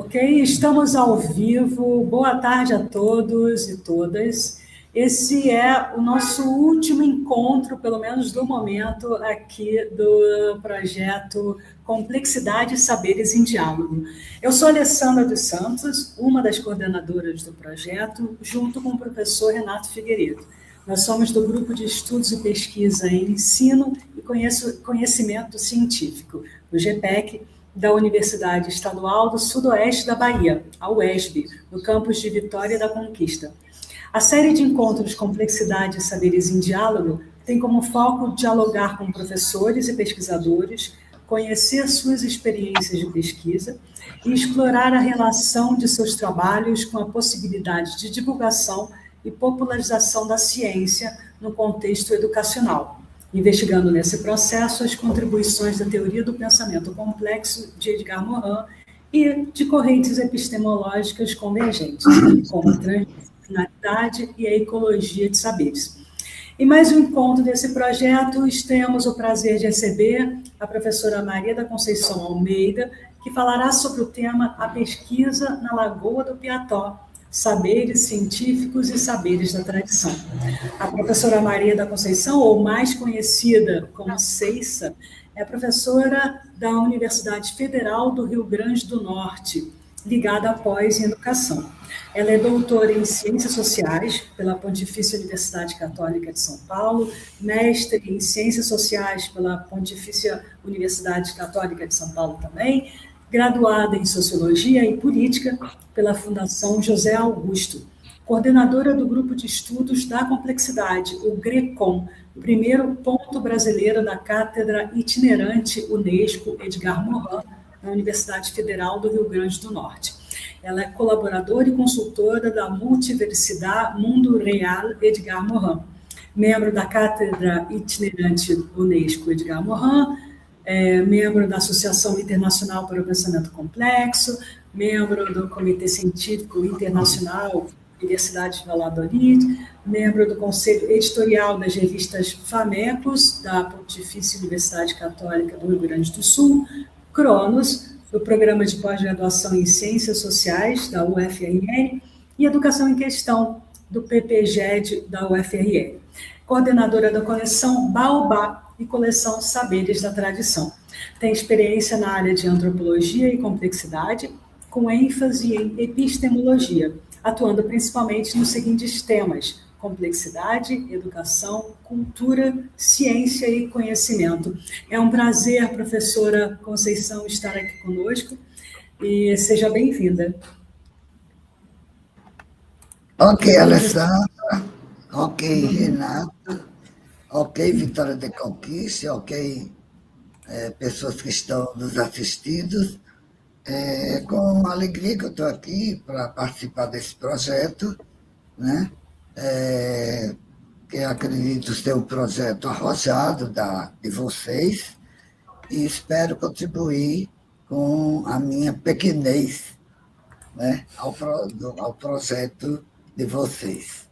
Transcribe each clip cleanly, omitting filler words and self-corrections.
Ok, estamos ao vivo. Boa tarde a todos e todas. Esse é o nosso último encontro, pelo menos do momento, aqui do projeto Complexidade e Saberes em Diálogo. Eu sou Alessandra dos Santos, uma das coordenadoras do projeto, junto com o professor Renato Figueiredo. Nós somos do Grupo de Estudos e Pesquisa em Ensino e Conhecimento Científico, do GPEC, da Universidade Estadual do Sudoeste da Bahia, a UESB, no campus de Vitória da Conquista. A série de encontros Complexidade e Saberes em Diálogo tem como foco dialogar com professores e pesquisadores, conhecer suas experiências de pesquisa e explorar a relação de seus trabalhos com a possibilidade de divulgação e popularização da ciência no contexto educacional, investigando nesse processo as contribuições da teoria do pensamento complexo de Edgar Morin e de correntes epistemológicas convergentes, como a transdisciplinaridade e a ecologia de saberes. Em mais um encontro desse projeto, temos o prazer de receber a professora Maria da Conceição Almeida, que falará sobre o tema A Pesquisa na Lagoa do Piató, Saberes Científicos e Saberes da Tradição. A professora Maria da Conceição, ou mais conhecida como Ceissa, é professora da Universidade Federal do Rio Grande do Norte, ligada à pós em educação. Ela é doutora em Ciências Sociais pela Pontifícia Universidade Católica de São Paulo, mestre em Ciências Sociais pela Pontifícia Universidade Católica de São Paulo também, graduada em Sociologia e Política pela Fundação José Augusto, coordenadora do Grupo de Estudos da Complexidade, o GRECOM, primeiro ponto brasileiro da Cátedra Itinerante Unesco Edgar Morin, na Universidade Federal do Rio Grande do Norte. Ela é colaboradora e consultora da Multiversidade Mundo Real Edgar Morin, membro da Cátedra Itinerante Unesco Edgar Morin, membro da Associação Internacional para o Pensamento Complexo, membro do Comitê Científico Internacional Universidade de Valladolid, membro do Conselho Editorial das revistas FAMECOS, da Pontifícia Universidade Católica do Rio Grande do Sul, Cronos, do Programa de Pós-Graduação em Ciências Sociais, da UFRN, e Educação em Questão, do PPGED, da UFRN. Coordenadora da coleção Baobá e coleção Saberes da Tradição. Tem experiência na área de antropologia e complexidade, com ênfase em epistemologia, atuando principalmente nos seguintes temas: complexidade, educação, cultura, ciência e conhecimento. É um prazer, professora Conceição, estar aqui conosco e seja bem-vinda. Ok, Alessandra. Ok, Renato. Ok, Vitória da Conquista. Ok, pessoas que estão nos assistindo. É com alegria que eu estou aqui para participar desse projeto, né? Que acredito ser um projeto arrojado de vocês e espero contribuir com a minha pequenez, né, ao projeto de vocês.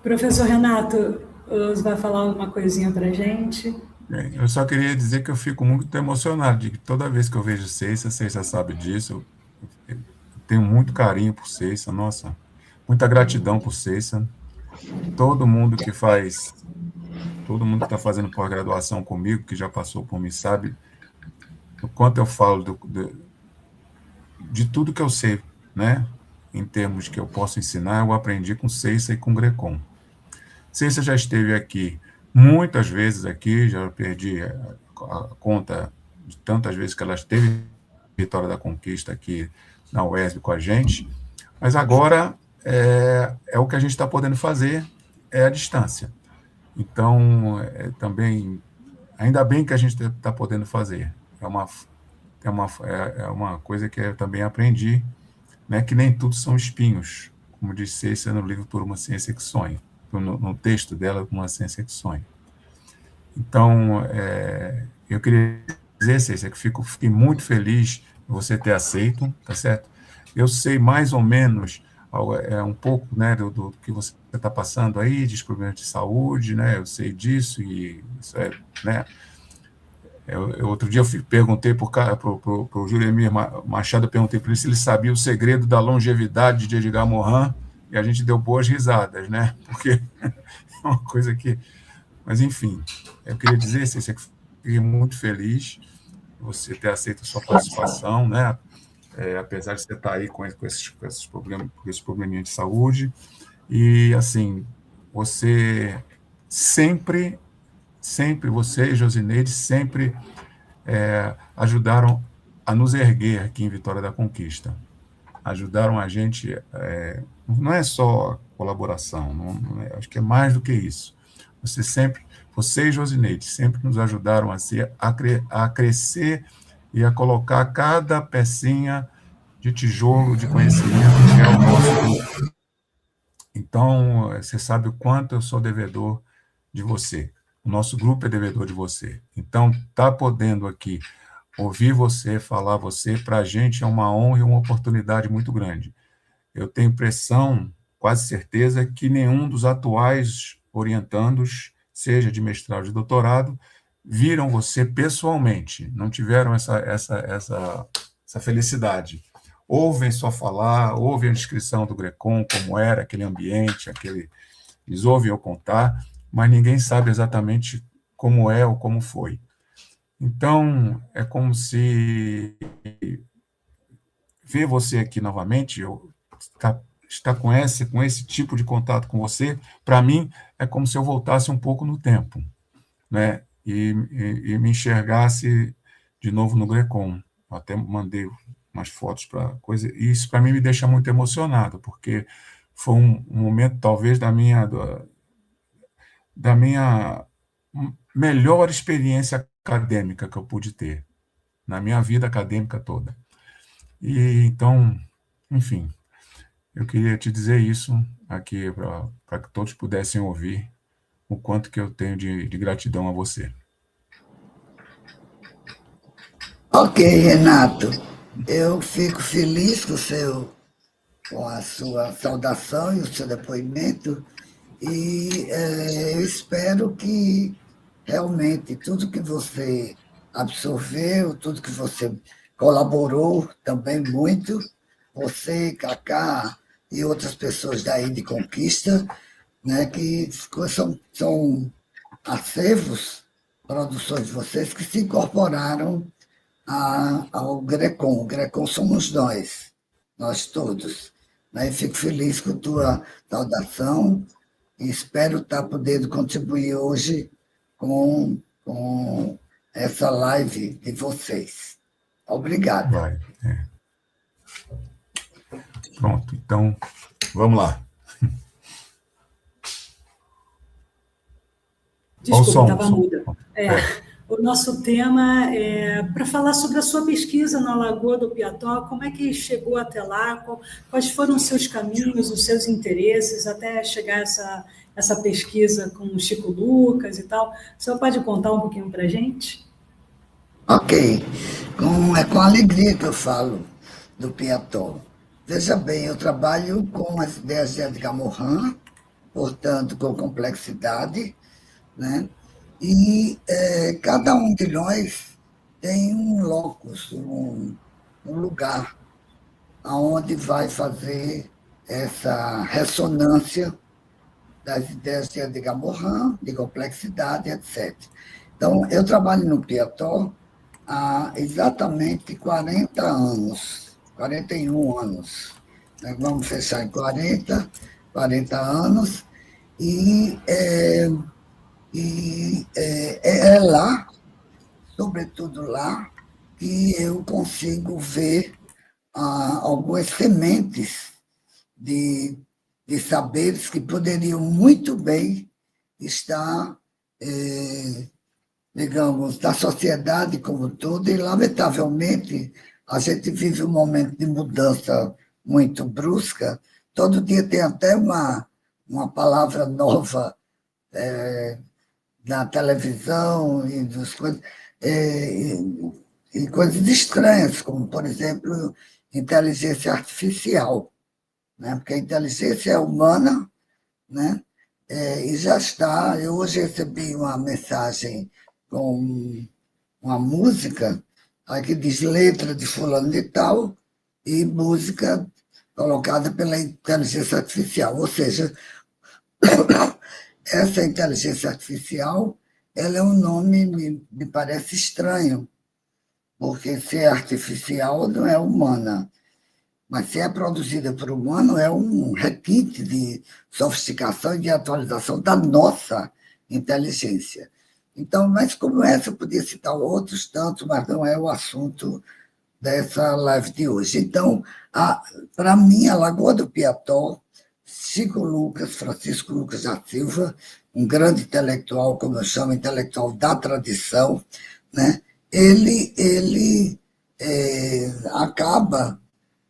Professor Renato, você vai falar alguma coisinha para a gente? Eu só queria dizer que eu fico muito emocionado de que toda vez que eu vejo Ceissa sabe disso, eu tenho muito carinho por Ceissa, nossa, muita gratidão por Ceissa. Todo mundo que está fazendo pós-graduação comigo, que já passou por mim, sabe o quanto eu falo de tudo que eu sei, né? Em termos que eu posso ensinar, eu aprendi com Ceissa e com Grecon. Ceissa já esteve aqui muitas vezes aqui, já perdi a conta de tantas vezes que ela esteve em Vitória da Conquista aqui na UESB com a gente, mas agora é o que a gente está podendo fazer, é a distância. Então, também, ainda bem que a gente está podendo fazer. É uma coisa que eu também aprendi, né, que nem tudo são espinhos, como disse Ceissa no livro Por uma Ciência que Sonha, no texto dela, Uma Ciência que Sonha. Então, eu queria dizer, Ceissa, que fiquei muito feliz de você ter aceito, tá certo? Eu sei mais ou menos um pouco, né, do que você está passando aí, de problemas de saúde, né, eu sei disso, e isso né, Outro dia eu perguntei para o Juremir Machado, eu perguntei para ele se ele sabia o segredo da longevidade de Edgar Morin, e a gente deu boas risadas, né? Porque é uma coisa que... Mas, enfim, eu queria dizer, Cícera, que fiquei muito feliz de você ter aceito a sua participação, né? Apesar de você estar aí com esses problemas, com esse probleminha de saúde. E, assim, você sempre, você e Josineide, sempre ajudaram a nos erguer aqui em Vitória da Conquista. Ajudaram a gente, não é só colaboração, acho que é mais do que isso. Você e Josineide sempre nos ajudaram a crescer e a colocar cada pecinha de tijolo de conhecimento que é o nosso grupo. Então, você sabe o quanto eu sou devedor de você. O nosso grupo é devedor de você. Então, estar podendo aqui ouvir você, falar você, para a gente é uma honra e uma oportunidade muito grande. Eu tenho impressão, quase certeza, que nenhum dos atuais orientandos, seja de mestrado ou de doutorado, viram você pessoalmente, não tiveram essa felicidade. Ouvem só falar, ouvem a descrição do Grecon, como era aquele ambiente, eles ouvem eu contar, mas ninguém sabe exatamente como é ou como foi. Então, é como se ver você aqui novamente, estar com esse tipo de contato com você, para mim, é como se eu voltasse um pouco no tempo, né? E me enxergasse de novo no Grecon. Eu até mandei umas fotos para coisa, e isso para mim me deixa muito emocionado, porque foi um momento, talvez, da minha melhor experiência acadêmica que eu pude ter, na minha vida acadêmica toda. E, então, enfim, eu queria te dizer isso aqui, para que todos pudessem ouvir o quanto que eu tenho de gratidão a você. Ok, Renato. Eu fico feliz com a sua saudação e o seu depoimento, e eu espero que realmente tudo que você absorveu, tudo que você colaborou também muito, você, Cacá e outras pessoas daí de Conquista, né, que são acervos, produções de vocês que se incorporaram ao Grecon. O Grecon somos nós todos. Né? E fico feliz com a tua saudação e espero estar podendo contribuir hoje com essa live de vocês. Obrigada. Vai. Pronto, então, vamos lá. Desculpa, estava muda. O nosso tema é para falar sobre a sua pesquisa na Lagoa do Piató, como é que chegou até lá, quais foram os seus caminhos, os seus interesses, até chegar a essa pesquisa com o Chico Lucas e tal. O senhor pode contar um pouquinho para a gente? Ok. É com alegria que eu falo do Piató. Veja bem, eu trabalho com as ideias de Edgar Morin, portanto, com complexidade, né? E cada um de nós tem um locus, um lugar aonde vai fazer essa ressonância das ideias de Edgar Morin, de complexidade, etc. Então, eu trabalho no Piató há exatamente 40 anos, 41 anos. Né? Vamos fechar em 40 anos, e é lá, sobretudo lá, que eu consigo ver algumas sementes de saberes que poderiam muito bem estar, digamos, na sociedade como um todo, e, lamentavelmente, a gente vive um momento de mudança muito brusca. Todo dia tem até uma palavra nova na televisão e e coisas estranhas, como, por exemplo, inteligência artificial, né? Porque a inteligência é humana, né? E já está. Eu hoje recebi uma mensagem com uma música, aí que diz letra de fulano de tal e música colocada pela inteligência artificial. Ou seja, essa inteligência artificial, ela é um nome, me parece estranho, porque se é artificial não é humana, mas se é produzida por humano é um requinte de sofisticação e de atualização da nossa inteligência. Então, mas como essa, eu podia citar outros tantos, mas não é o assunto dessa live de hoje. Então, para mim, a Lagoa do Piató, Francisco Lucas da Silva, um grande intelectual, como eu chamo, intelectual da tradição, né? Ele acaba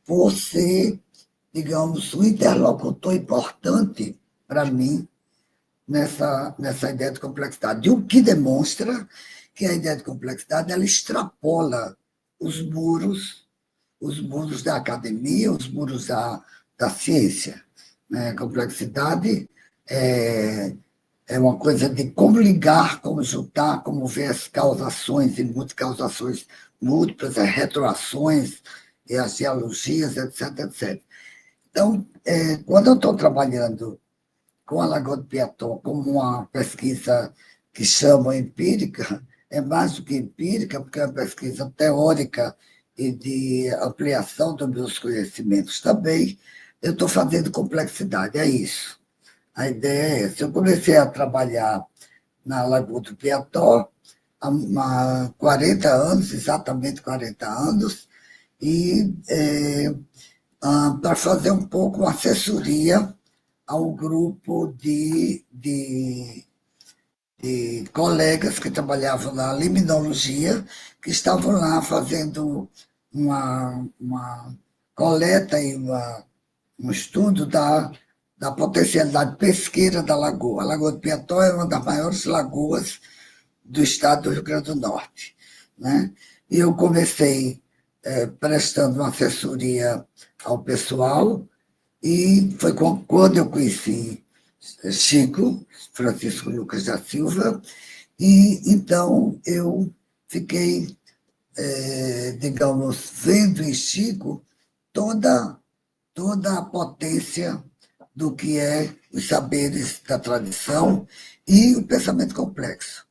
por ser, digamos, um interlocutor importante para mim nessa ideia de complexidade. O que demonstra que a ideia de complexidade ela extrapola os muros da academia, os muros da ciência. Né? A complexidade é uma coisa de como ligar, como juntar, como ver as causações e multicausações múltiplas, as retroações e as geologias, etc, etc. Então, quando eu estou trabalhando com a Lagoa do Piató como uma pesquisa que chama empírica, é mais do que empírica, porque é uma pesquisa teórica e de ampliação dos meus conhecimentos também, eu estou fazendo complexidade, é isso. A ideia é essa. Eu comecei a trabalhar na Lagoa do Piató há 40 anos, exatamente 40 anos, e para fazer um pouco uma assessoria a um grupo de colegas que trabalhavam na limnologia, que estavam lá fazendo uma coleta e um estudo da potencialidade pesqueira da lagoa. A Lagoa do Piató é uma das maiores lagoas do estado do Rio Grande do Norte. Né? E eu comecei prestando uma assessoria ao pessoal, e foi quando eu conheci Chico, Francisco Lucas da Silva, e então eu fiquei, digamos, vendo em Chico toda a potência do que é os saberes da tradição e o pensamento complexo.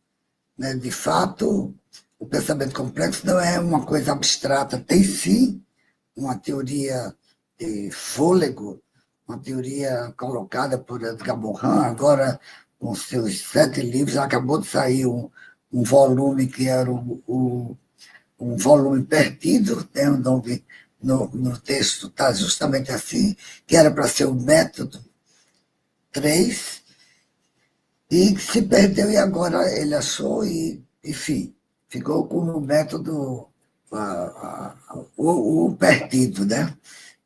Né? De fato, o pensamento complexo não é uma coisa abstrata, tem sim uma teoria de fôlego, uma teoria colocada por Edgar Morin, agora com seus 7 livros, acabou de sair um volume que era um volume perdido, tem um nome no texto, está justamente assim, que era para ser o método 3, e se perdeu e agora ele achou e, enfim, ficou como o método o perdido, né?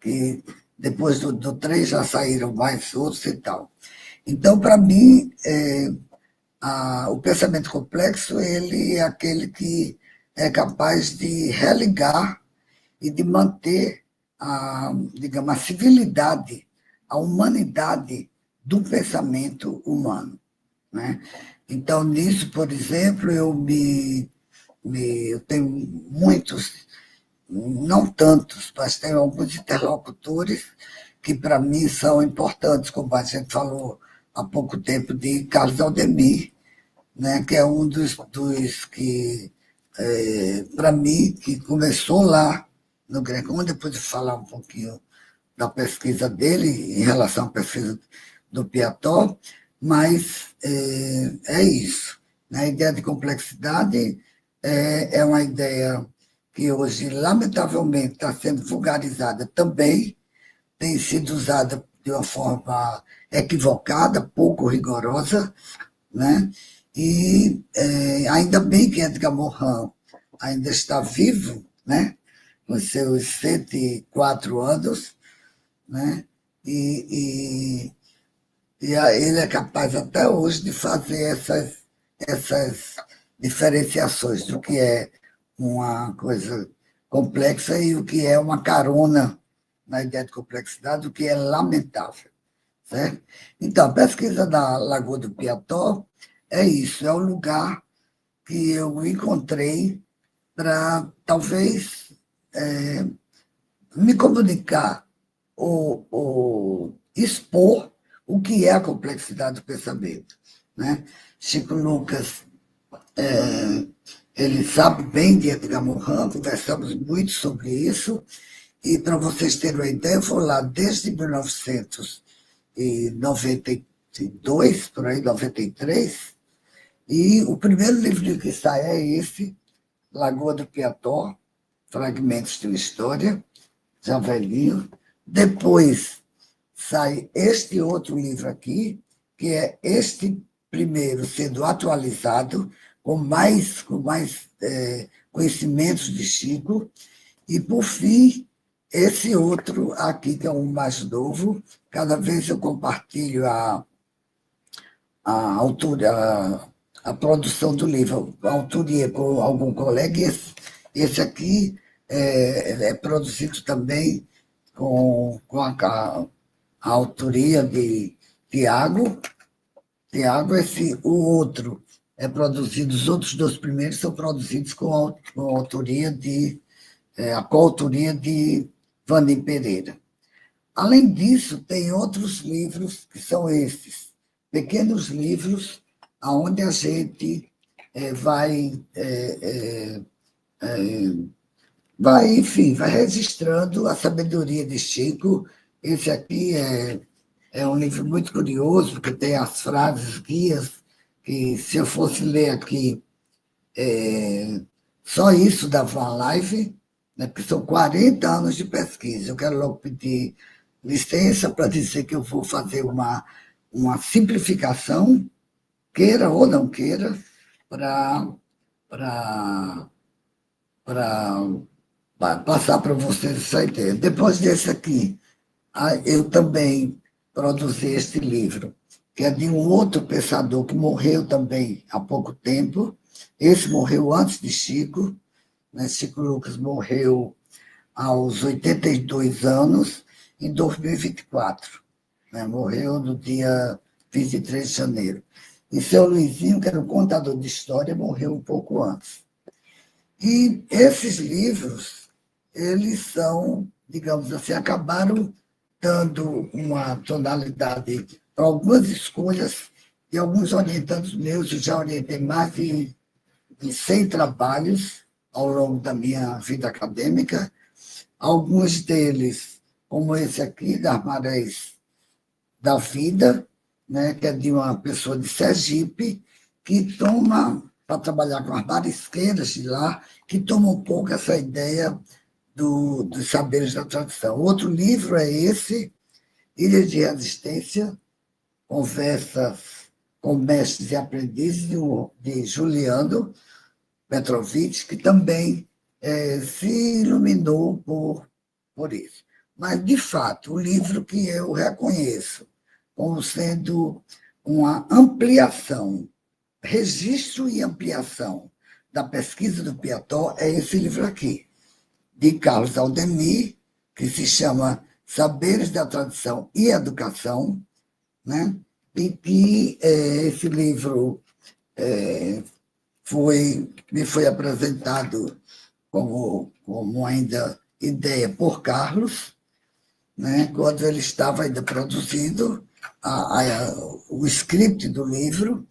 Que depois do 3 já saíram mais outros e tal. Então, para mim, o pensamento complexo ele é aquele que é capaz de religar e de manter digamos, a civilidade, a humanidade do pensamento humano. Né? Então, nisso, por exemplo, eu tenho muitos, não tantos, mas tenho alguns interlocutores que, para mim, são importantes, como a gente falou há pouco tempo de Carlos Aldemir, né, que é um dos que, para mim, que começou lá no Greco, depois de falar um pouquinho da pesquisa dele em relação à pesquisa do Piató, mas é isso. A ideia de complexidade é uma ideia que hoje, lamentavelmente, está sendo vulgarizada também, tem sido usada de uma forma equivocada, pouco rigorosa, né? E ainda bem que Edgar Morin ainda está vivo, né? Com seus 104 anos, né? E ele é capaz até hoje de fazer essas diferenciações do que é uma coisa complexa e o que é uma carona na ideia de complexidade, o que é lamentável. Certo? Então, a pesquisa da Lagoa do Piató é isso, é o lugar que eu encontrei para, talvez, me comunicar ou expor o que é a complexidade do pensamento, né? Chico Lucas, ele sabe bem de Edgar Morin, conversamos muito sobre isso, e para vocês terem uma ideia, eu vou lá desde 1992, por aí, 93, e o primeiro livro que sai é esse, Lagoa do Piató, Fragmentos de uma História, já velhinho. Depois sai este outro livro aqui, que é este primeiro sendo atualizado, com mais conhecimentos de Chico, e, por fim, esse outro aqui, que é um mais novo. Cada vez eu compartilho a altura, a produção do livro, a autoria com algum colega. Esse aqui é produzido também com a autoria de Tiago. O outro é produzido, os outros dois primeiros são produzidos com a autoria a coautoria de Vandim Pereira. Além disso, tem outros livros que são esses, pequenos livros, onde a gente enfim, vai registrando a sabedoria de Chico. Esse aqui é um livro muito curioso, porque tem as frases guias, que se eu fosse ler aqui, só isso dava uma live, né, porque são 40 anos de pesquisa. Eu quero logo pedir licença para dizer que eu vou fazer uma simplificação, queira ou não queira, para passar para vocês essa ideia. Depois desse aqui, eu também produzi este livro, que é de um outro pensador que morreu também há pouco tempo. Esse morreu antes de Chico, né? Chico Lucas morreu aos 82 anos, em 2024. Né? Morreu no dia 23 de janeiro. E seu Luizinho, que era um contador de história, morreu um pouco antes. E esses livros, eles são, digamos assim, acabaram dando uma tonalidade para algumas escolhas e alguns orientandos meus. Eu já orientei mais de 100 trabalhos ao longo da minha vida acadêmica. Alguns deles, como esse aqui, das Marés da Vida, né, que é de uma pessoa de Sergipe, que toma, para trabalhar com as marisqueiras de lá, que toma um pouco essa ideia dos saberes da tradição. Outro livro é esse, Ilhas de Resistência, Conversas com Mestres e Aprendizes, de Juliano Petrovich, que também se iluminou por isso. Mas, de fato, o livro que eu reconheço como sendo uma ampliação, registro e ampliação da pesquisa do Piató é esse livro aqui, de Carlos Aldemir, que se chama Saberes da Tradição e Educação, né? E que esse livro me foi apresentado como ainda ideia por Carlos, né? Quando ele estava ainda produzindo o script do livro,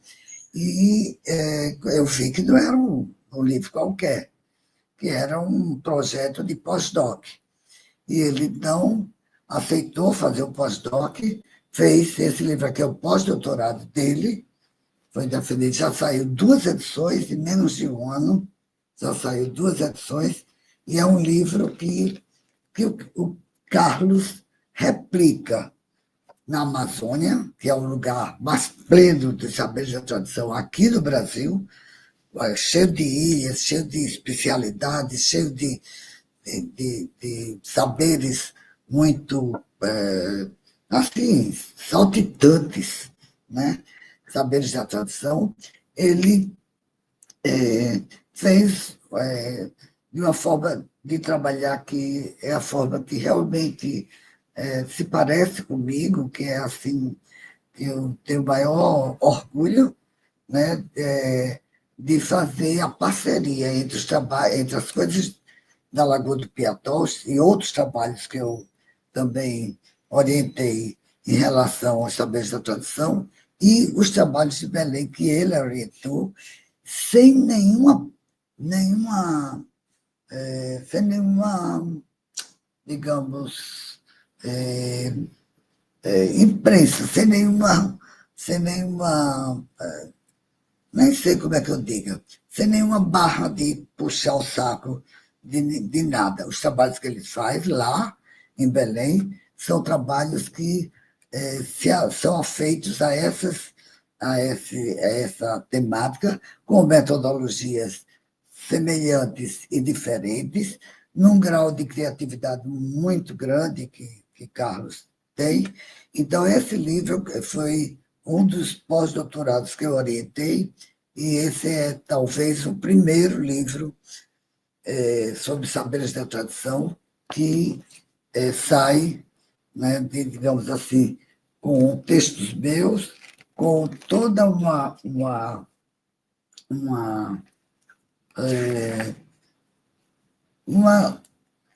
e eu vi que não era um livro qualquer, que era um projeto de pós-doc. E ele não aceitou fazer o pós-doc, fez esse livro aqui, é o pós-doutorado dele, foi defendido, já saiu 2 edições, em menos de um ano, já saiu 2 edições, e é um livro que o Carlos replica na Amazônia, que é o lugar mais pleno de saberes da tradição aqui no Brasil, cheio de ilhas, cheio de especialidades, cheio de saberes muito, assim, saltitantes, né? Saberes da tradição. Ele fez de uma forma de trabalhar que é a forma que realmente se parece comigo, que é assim, que eu tenho maior orgulho, né? de fazer a parceria entre as coisas da Lagoa do Piató e outros trabalhos que eu também orientei em relação aos saberes da tradição e os trabalhos de Belém que ele orientou sem sem nenhuma, digamos, imprensa, sem nenhuma, nem sei como é que eu diga, sem nenhuma barra de puxar o saco de nada. Os trabalhos que ele faz lá em Belém são trabalhos que são afeitos a essa temática, com metodologias semelhantes e diferentes, num grau de criatividade muito grande que Carlos tem. Então, esse livro foi um dos pós-doutorados que eu orientei, e esse é talvez o primeiro livro sobre saberes da tradição que sai, né, digamos assim, com textos meus, com toda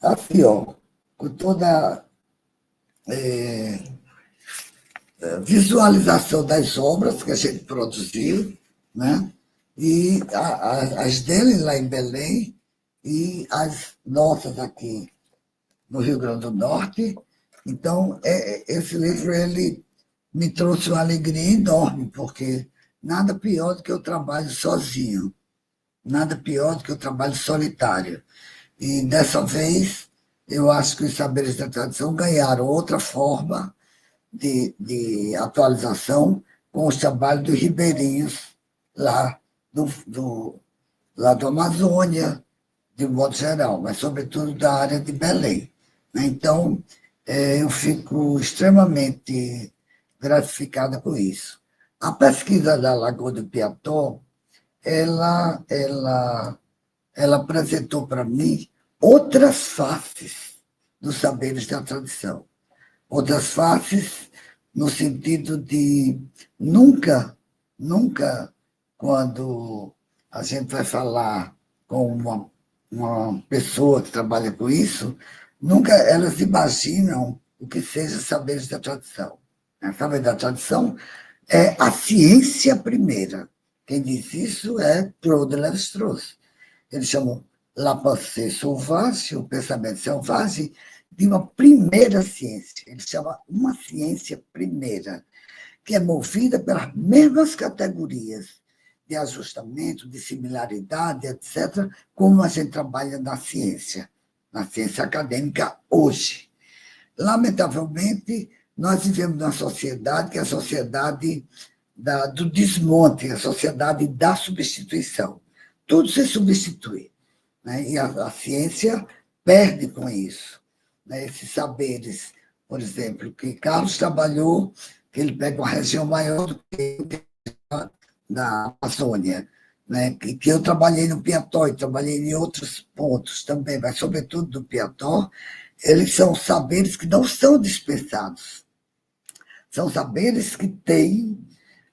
assim, ó, com toda visualização das obras que a gente produziu, né? E as dele lá em Belém e as nossas aqui no Rio Grande do Norte. Então, esse livro ele me trouxe uma alegria enorme, porque nada pior do que eu trabalho sozinho, nada pior do que o trabalho solitário. E dessa vez, eu acho que os saberes da tradição ganharam outra forma de atualização com os trabalhos dos ribeirinhos lá lá do Amazônia, de modo geral, mas sobretudo da área de Belém. Então, eu fico extremamente gratificada com isso. A pesquisa da Lagoa do Piató, ela apresentou para mim outras faces dos saberes da tradição. Outras faces no sentido de nunca, quando a gente vai falar com uma pessoa que trabalha com isso, nunca elas imaginam o que seja saberes da tradição. Saberes da tradição é a ciência primeira. Quem diz isso é Claude Lévi-Strauss. Eles chamam la pensée sauvage, o pensamento selvagem, de uma primeira ciência. Ele chama uma ciência primeira, que é movida pelas mesmas categorias de ajustamento, de similaridade, etc., como a gente trabalha na ciência acadêmica hoje. Lamentavelmente, nós vivemos numa sociedade que é a sociedade do desmonte, a sociedade da substituição. Tudo se substitui, né? E a ciência perde com isso. Né? Esses saberes, por exemplo, que Carlos trabalhou, que ele pega uma região maior do que da Amazônia, né? Que eu trabalhei no Piató e trabalhei em outros pontos também, mas sobretudo no Piató, eles são saberes que não são dispensados. São saberes que têm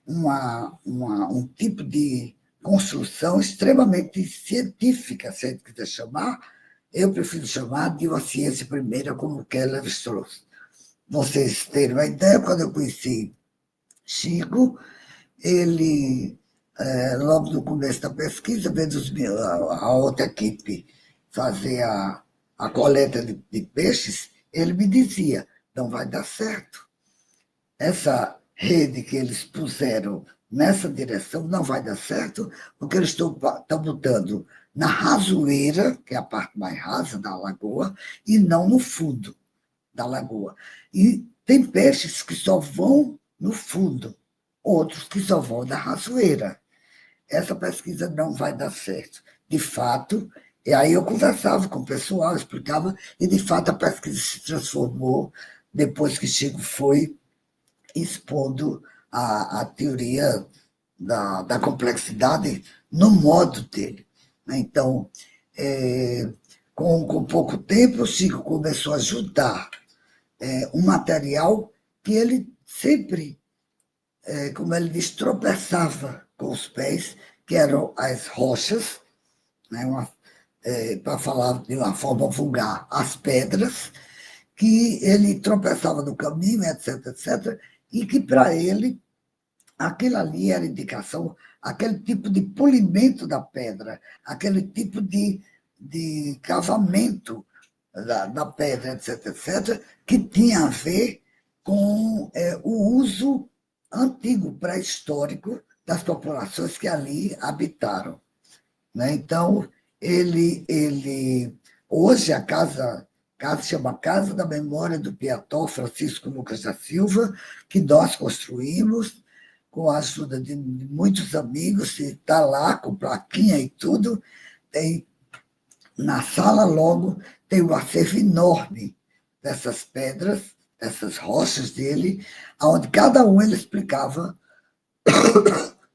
um tipo de construção extremamente científica, se a gente quiser chamar. Eu prefiro chamar de uma ciência primeira, como Keller Strauss. Vocês terem uma ideia, quando eu conheci Chico, ele, logo no começo da pesquisa, vendo a outra equipe fazer a coleta de peixes, ele me dizia, não vai dar certo. Essa rede que eles puseram nessa direção não vai dar certo, porque eles estão botando na rasoeira, que é a parte mais rasa da lagoa, e não no fundo da lagoa. E tem peixes que só vão no fundo, outros que só vão na rasoeira. Essa pesquisa não vai dar certo. De fato, e aí eu conversava com o pessoal, explicava, e de fato a pesquisa se transformou depois que Chico foi expondo a teoria da complexidade no modo dele. Então, com pouco tempo, o Chico começou a ajudar um material que ele sempre, como ele diz, tropeçava com os pés, que eram as rochas, né, para falar de uma forma vulgar, as pedras, que ele tropeçava no caminho, etc., etc., e que, para ele, aquilo ali era indicação, aquele tipo de polimento da pedra, aquele tipo de cavamento da pedra, etc., etc., que tinha a ver com o uso antigo, pré-histórico, das populações que ali habitaram. Né? Então, hoje casa chama Casa da Memória do Piató Francisco Lucas da Silva, que nós construímos com a ajuda de muitos amigos, e está lá com plaquinha e tudo. Tem, na sala logo tem um acervo enorme dessas pedras, dessas rochas dele, onde cada um ele explicava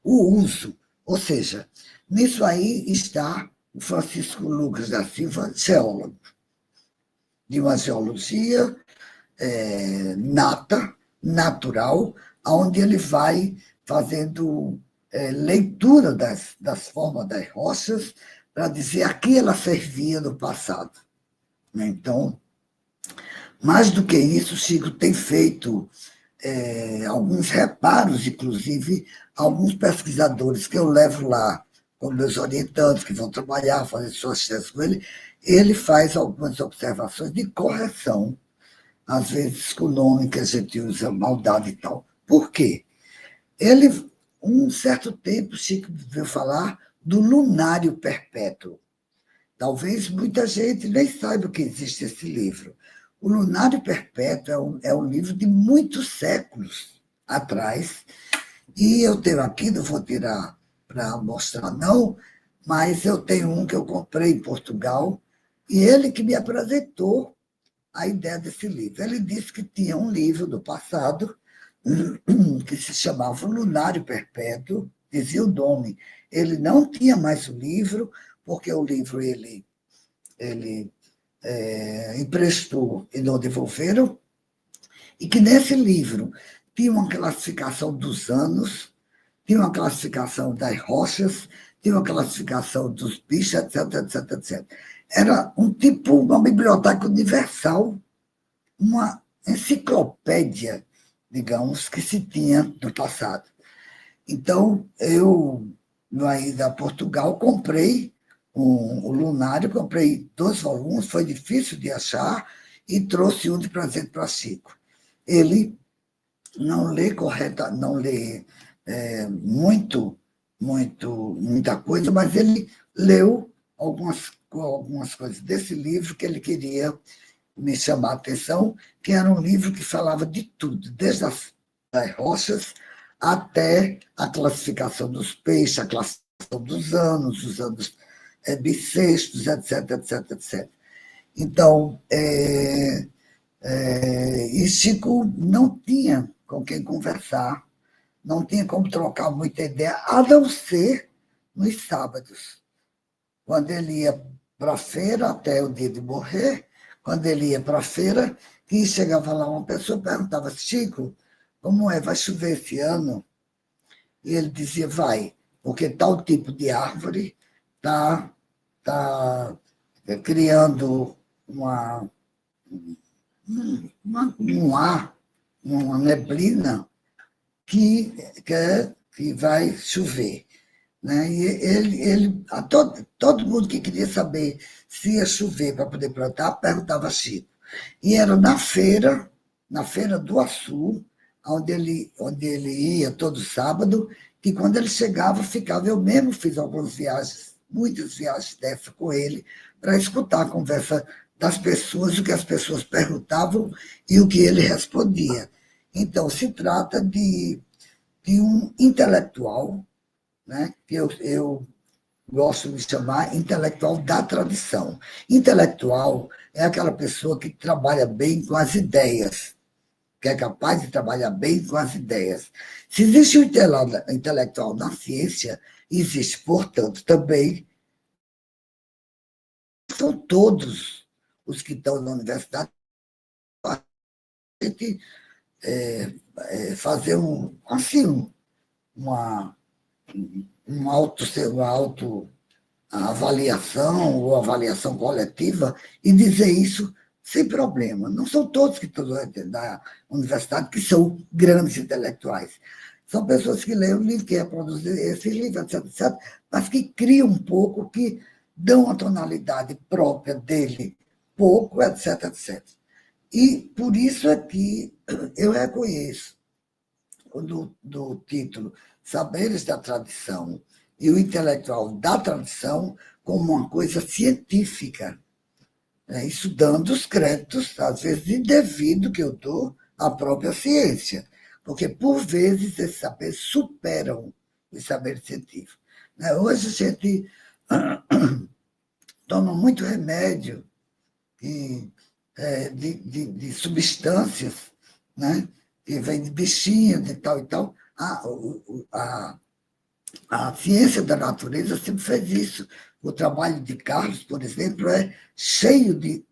o uso. Ou seja, nisso aí está o Francisco Lucas da Silva, geólogo, de uma geologia nata, natural, onde ele vai fazendo leitura das formas das rochas para dizer a que ela servia no passado. Então, mais do que isso, Chico tem feito alguns reparos, inclusive, alguns pesquisadores que eu levo lá com meus orientantes, que vão trabalhar, fazer suas teses com ele faz algumas observações de correção, às vezes com o nome que a gente usa, maldade e tal. Por quê? Ele, um certo tempo, Chico veio falar do lunário perpétuo. Talvez muita gente nem saiba que existe esse livro. O Lunário Perpétuo é um livro de muitos séculos atrás, e eu tenho aqui, não vou tirar para mostrar não, mas eu tenho um que eu comprei em Portugal, e ele que me apresentou a ideia desse livro. Ele disse que tinha um livro do passado que se chamava Lunário Perpétuo, dizia o nome. Ele não tinha mais o livro, porque o livro ele emprestou e não devolveram, e que nesse livro tinha uma classificação dos anos, tinha uma classificação das rochas, tinha uma classificação dos bichos, etc., etc., etc. Era uma biblioteca universal, uma enciclopédia, digamos, que se tinha do passado. Então, eu, no ida a Portugal, comprei o Lunário, comprei 2 volumes, foi difícil de achar, e trouxe um de presente para Chico. Ele não lê muita coisa, mas ele leu algumas coisas desse livro que ele queria me chamar a atenção, que era um livro que falava de tudo, desde das rochas até a classificação dos peixes, a classificação dos anos, os anos bissextos, etc., etc., etc. Então, e Chico não tinha com quem conversar, não tinha como trocar muita ideia, a não ser nos sábados, quando ele ia para a feira, até o dia de morrer, quando ele ia para a feira, e chegava lá uma pessoa perguntava: Chico, como é? Vai chover esse ano? E ele dizia: vai, porque tal tipo de árvore está criando um ar, uma neblina que vai chover. Né? E todo mundo que queria saber se ia chover para poder plantar, perguntava a Chico. E era na feira do Açu, onde ele ia todo sábado, que quando ele chegava, ficava. Eu mesmo fiz algumas viagens, muitas viagens dessa com ele, para escutar a conversa das pessoas, o que as pessoas perguntavam e o que ele respondia. Então, se trata de um intelectual, né, que eu gosto de chamar intelectual da tradição. Intelectual é aquela pessoa que trabalha bem com as ideias, que é capaz de trabalhar bem com as ideias. Se existe um intelectual na ciência, existe, portanto, também, são todos os que estão na universidade, a gente fazer uma uma avaliação ou avaliação coletiva e dizer isso sem problema. Não são todos que estão da universidade que são grandes intelectuais. São pessoas que leem o livro, que reproduzem esse livro, etc, etc, mas que criam um pouco, que dão a tonalidade própria dele, pouco, etc, etc. E por isso é que eu reconheço do título Saberes da Tradição e o intelectual da tradição como uma coisa científica, né? Isso dando os créditos, às vezes indevido, que eu dou à própria ciência, porque, por vezes, esses saberes superam os saberes científicos. Né? Hoje a gente toma muito remédio de substâncias, né? Que vem de bichinhos, de tal e tal. A ciência da natureza sempre fez isso. O trabalho de Carlos, por exemplo, é cheio de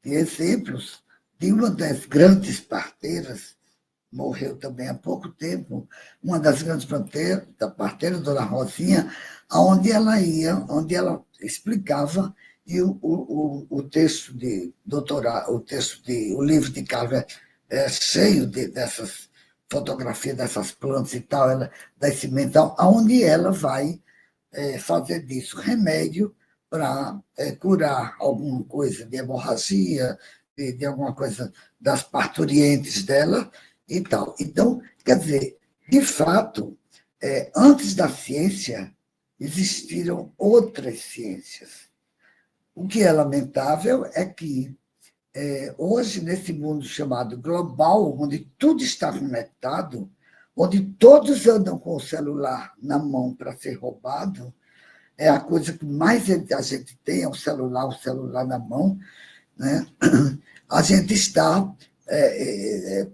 exemplos de uma das grandes parteiras, morreu também há pouco tempo, uma das grandes parteiras, Dona Rosinha, onde ela explicava, e o texto de doutorado, o livro de Carlos é cheio dessas fotografias dessas plantas e tal, da cimental, onde ela vai fazer disso remédio para curar alguma coisa de hemorragia, de alguma coisa das parturientes dela e tal. Então, quer dizer, de fato, antes da ciência, existiram outras ciências. O que é lamentável é que, hoje, nesse mundo chamado global, onde tudo está conectado, onde todos andam com o celular na mão para ser roubado, é a coisa que mais a gente tem, é o celular na mão, né? A gente está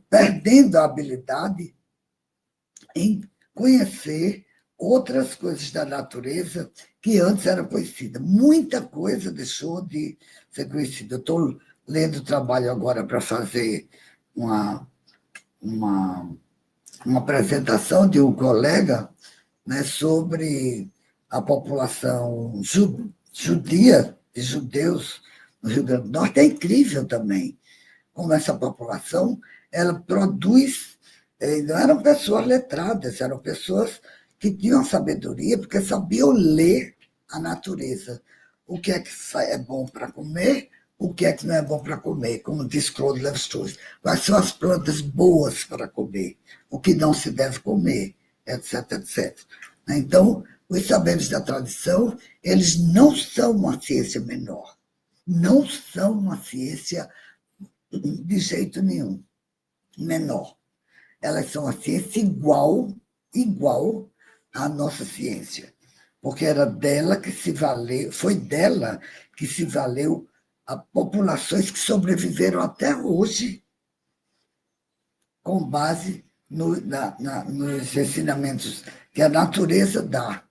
perdendo a habilidade em conhecer outras coisas da natureza que antes eram conhecidas. Muita coisa deixou de ser conhecida. Eu estou lendo trabalho agora para fazer uma apresentação de um colega, né, sobre a população judia, de judeus no Rio Grande do Norte. É incrível também como essa população ela produz. Não eram pessoas letradas, eram pessoas que tinham sabedoria, porque sabiam ler a natureza. O que é que é bom para comer, o que é que não é bom para comer, como diz Claude Lévi-Strauss. Quais são as plantas boas para comer, o que não se deve comer, etc, etc. Então, os saberes da tradição, eles não são uma ciência menor, não são uma ciência de jeito nenhum menor. Elas são a ciência igual à nossa ciência, porque era dela que se valeu, foi dela que se valeu a populações que sobreviveram até hoje com base nos ensinamentos que a natureza dá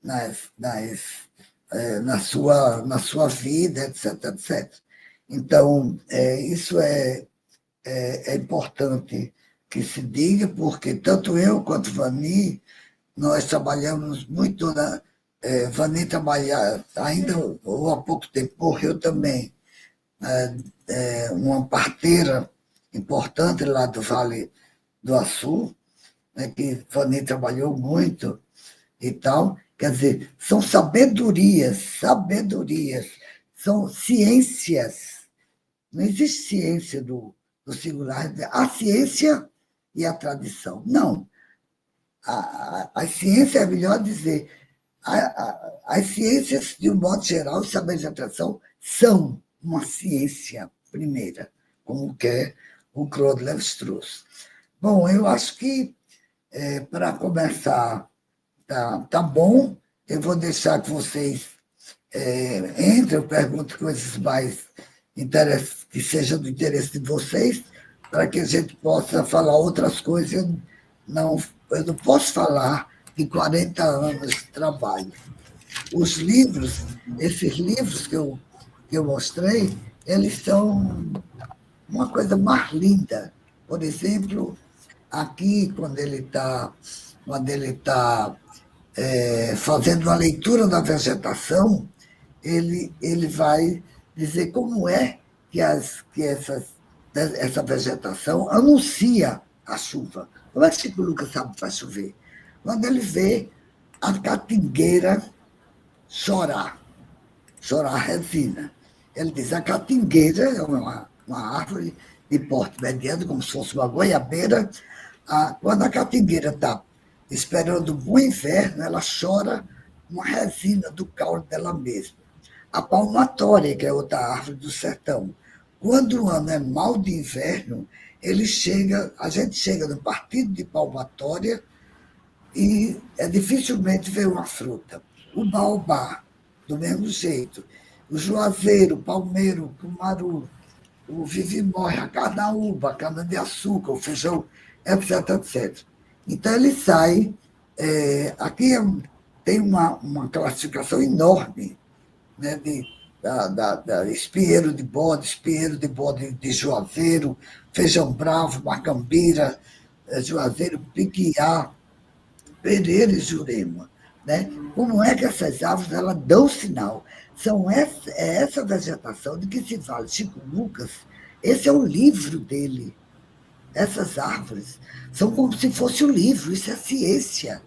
na sua vida, etc, etc. Então, isso é importante que se diga, porque tanto eu quanto Vani, nós trabalhamos muito. Vani trabalha, ainda ou há pouco tempo, morreu também, uma parteira importante lá do Vale do Açu, né, que Vani trabalhou muito e tal. Quer dizer, são sabedorias, são ciências. Não existe ciência do singular, a ciência e a tradição. Não. A ciência é melhor dizer. As ciências, de um modo geral, os saberes da tradição, são uma ciência primeira, como quer o Claude Lévi-Strauss. Bom, eu acho que, para começar, tá bom. Eu vou deixar que vocês entrem, perguntem coisas mais que sejam do interesse de vocês, para que a gente possa falar outras coisas. Eu não posso falar de 40 anos de trabalho. Os livros, esses livros que eu mostrei, eles são uma coisa mais linda. Por exemplo, Aqui, quando ele tá, fazendo uma leitura da vegetação, ele vai dizer como é que essa vegetação anuncia a chuva. Como é que Chico Lucas sabe que vai chover? Quando ele vê a catingueira chorar, chorar resina. Ele diz a catingueira é uma árvore de porte mediano, como se fosse uma goiabeira. Quando a catingueira está esperando um bom inverno, ela chora uma resina do caule dela mesma. A palmatória, que é outra árvore do sertão, quando o ano é mau de inverno, a gente chega no partido de palmatória e dificilmente vê uma fruta. O baobá, do mesmo jeito. O juazeiro, o palmeiro, o cumaru, o vive-morre, a carnaúba, a cana-de-açúcar, o feijão, etc, etc. Então, ele sai... aqui tem uma classificação enorme, né, espinheiro de bode de juazeiro, feijão bravo, macambira, juazeiro, piquiá, pereira e jurema. Né? Como é que essas árvores elas dão sinal? Essa vegetação de que se fala Chico Lucas, esse é o livro dele. Essas árvores são como se fosse o livro, isso é ciência.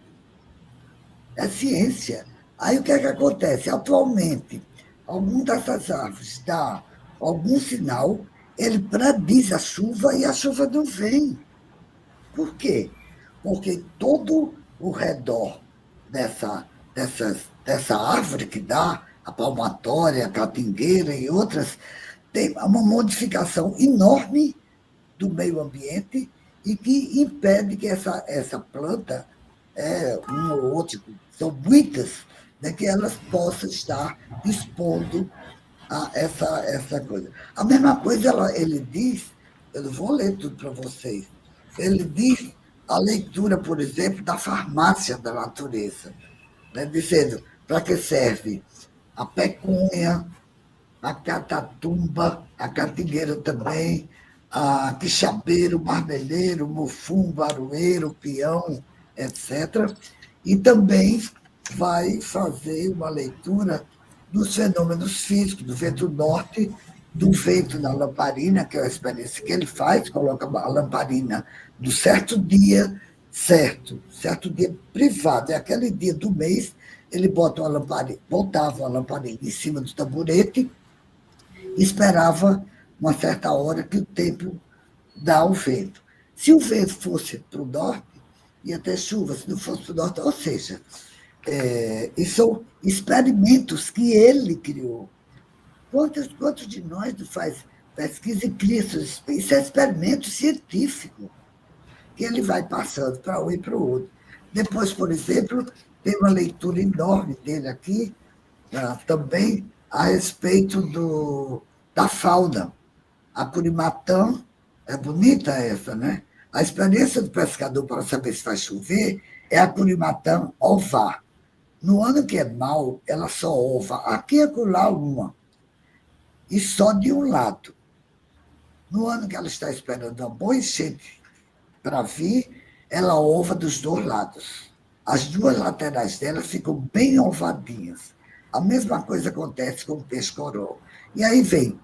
É ciência. Aí o que é que acontece? Atualmente, algum dessas árvores dá algum sinal, ele prediz a chuva e a chuva não vem. Por quê? Porque todo o redor dessa árvore que dá, a palmatória, a catingueira e outras, tem uma modificação enorme do meio ambiente e que impede que essa planta, um ou outro, são muitas, né, que elas possam estar expondo a essa coisa. A mesma coisa ele diz, eu não vou ler tudo para vocês, ele diz a leitura, por exemplo, da farmácia da natureza, né, dizendo para que serve a pecúnia, a catatumba, a catingueira também, a quixabeiro, marmeleiro, mufum, baroeiro, peão, etc. E também vai fazer uma leitura dos fenômenos físicos, do vento norte, do vento na lamparina, que é a experiência que ele faz, coloca a lamparina do certo dia privado, é aquele dia do mês, ele botava uma lamparina em cima do tamborete e esperava uma certa hora que o tempo dá o vento. Se o vento fosse para o norte, ia ter chuva, se não fosse para o norte, ou seja, e são experimentos que ele criou. Quantos de nós não faz pesquisa e cria isso? Isso é experimento científico, que ele vai passando para um e para o outro. Depois, por exemplo, tem uma leitura enorme dele aqui, também a respeito da fauna. A Curimatã, é bonita essa, né? A experiência do pescador para saber se vai chover é a Curimatã ovar. No ano que é mau, ela só ova aqui e acolá uma, e só de um lado. No ano que ela está esperando uma boa enchente para vir, ela ova dos dois lados. As duas laterais dela ficam bem ovadinhas. A mesma coisa acontece com o peixe-coró. E aí vem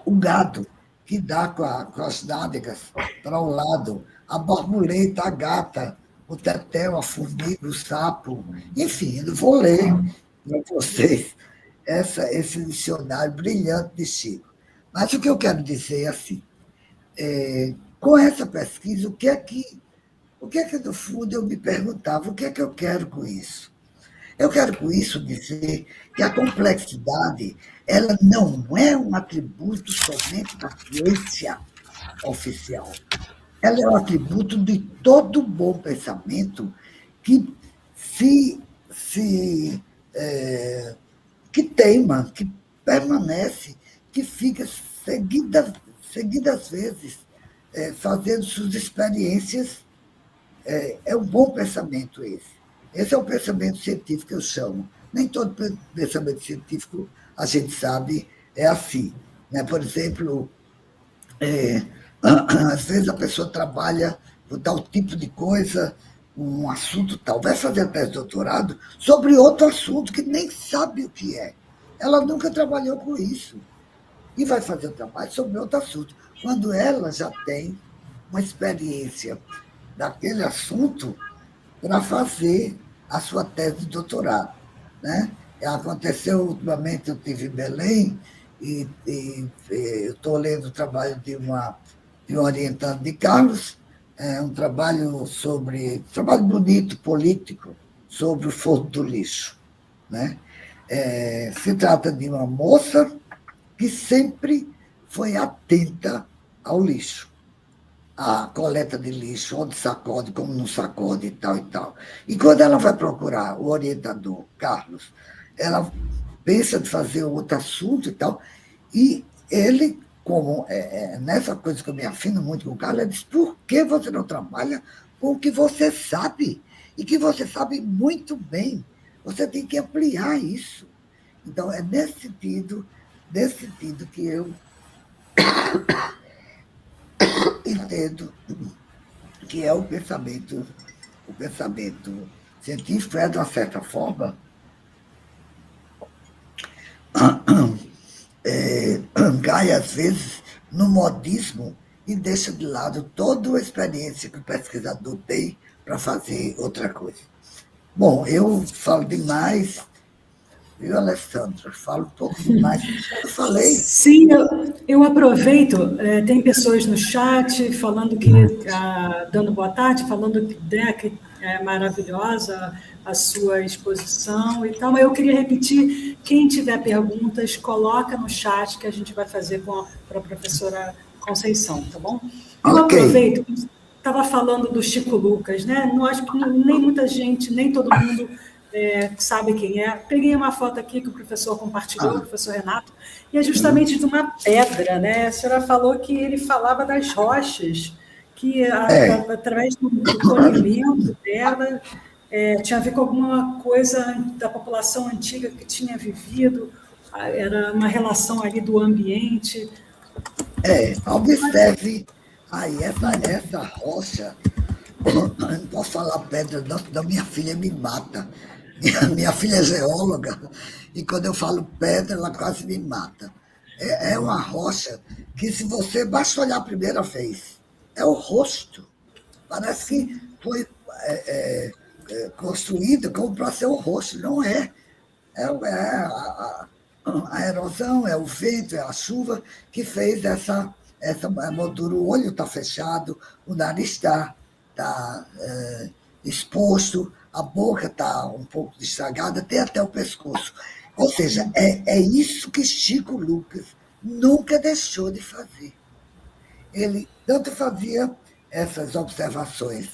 o gado, que dá com as nádegas para um lado, a borboleta, a gata, o tetel, a formiga, o sapo. Enfim, eu vou ler para vocês esse dicionário brilhante de Chico. Mas o que eu quero dizer é assim, com essa pesquisa, o que é que no fundo eu me perguntava, o que é que eu quero com isso? Eu quero com isso dizer que a complexidade ela não é um atributo somente da ciência oficial. Ela é um atributo de todo bom pensamento que que teima, que permanece, que fica seguidas vezes fazendo suas experiências. É um bom pensamento esse. Esse é o pensamento científico que eu chamo. Nem todo pensamento científico, a gente sabe, é assim. Né? Por exemplo, às vezes a pessoa trabalha por tal tipo de coisa, um assunto tal. Vai fazer tese de doutorado sobre outro assunto que nem sabe o que é. Ela nunca trabalhou com isso. E vai fazer o trabalho sobre outro assunto. Quando ela já tem uma experiência daquele assunto para fazer a sua tese de doutorado. Né? Aconteceu ultimamente, eu estive em Belém, eu estou lendo o trabalho de um orientando de Carlos, um trabalho bonito, político, sobre o Fogo do Lixo. Né? Se trata de uma moça que sempre foi atenta ao lixo, à coleta de lixo, onde sacode, como não sacode e tal e tal. E quando ela vai procurar o orientador, Carlos, ela pensa de fazer outro assunto e tal, e ele, como nessa coisa que eu me afino muito com o Carlos, ele diz, por que você não trabalha com o que você sabe? E que você sabe muito bem. Você tem que ampliar isso. Então, é nesse sentido que eu entendo que é o pensamento científico, de uma certa forma, cai, às vezes, no modismo e deixa de lado toda a experiência que o pesquisador tem para fazer outra coisa. Bom, eu falo demais, viu, Alessandra? Falo um pouco demais. Eu falei. Sim, eu aproveito, tem pessoas no chat falando que, dando boa tarde, falando que é maravilhosa a sua exposição e tal, mas eu queria repetir, quem tiver perguntas, coloca no chat que a gente vai fazer para a professora Conceição, tá bom? Eu aproveito, estava falando do Chico Lucas, né? Não acho que nem muita gente, nem todo mundo sabe quem é. Peguei uma foto aqui que o professor compartilhou, o professor Renato, e é justamente de uma pedra, né? A senhora falou que ele falava das rochas, que através do colhimento dela tinha a ver com alguma coisa da população antiga que tinha vivido, era uma relação ali do ambiente. Observe aí, essa rocha, não posso falar pedra, não, senão minha filha me mata. Minha filha é geóloga, e quando eu falo pedra, ela quase me mata. É uma rocha que, se você basta olhar a primeira vez, é o rosto. Parece que foi construída como para ser o rosto. Não é. A erosão, é o vento, é a chuva que fez essa moldura. O olho está fechado, o nariz está exposto, a boca está um pouco estragada, tem até o pescoço. Ou seja, é isso que Chico Lucas nunca deixou de fazer. Ele tanto fazia essas observações,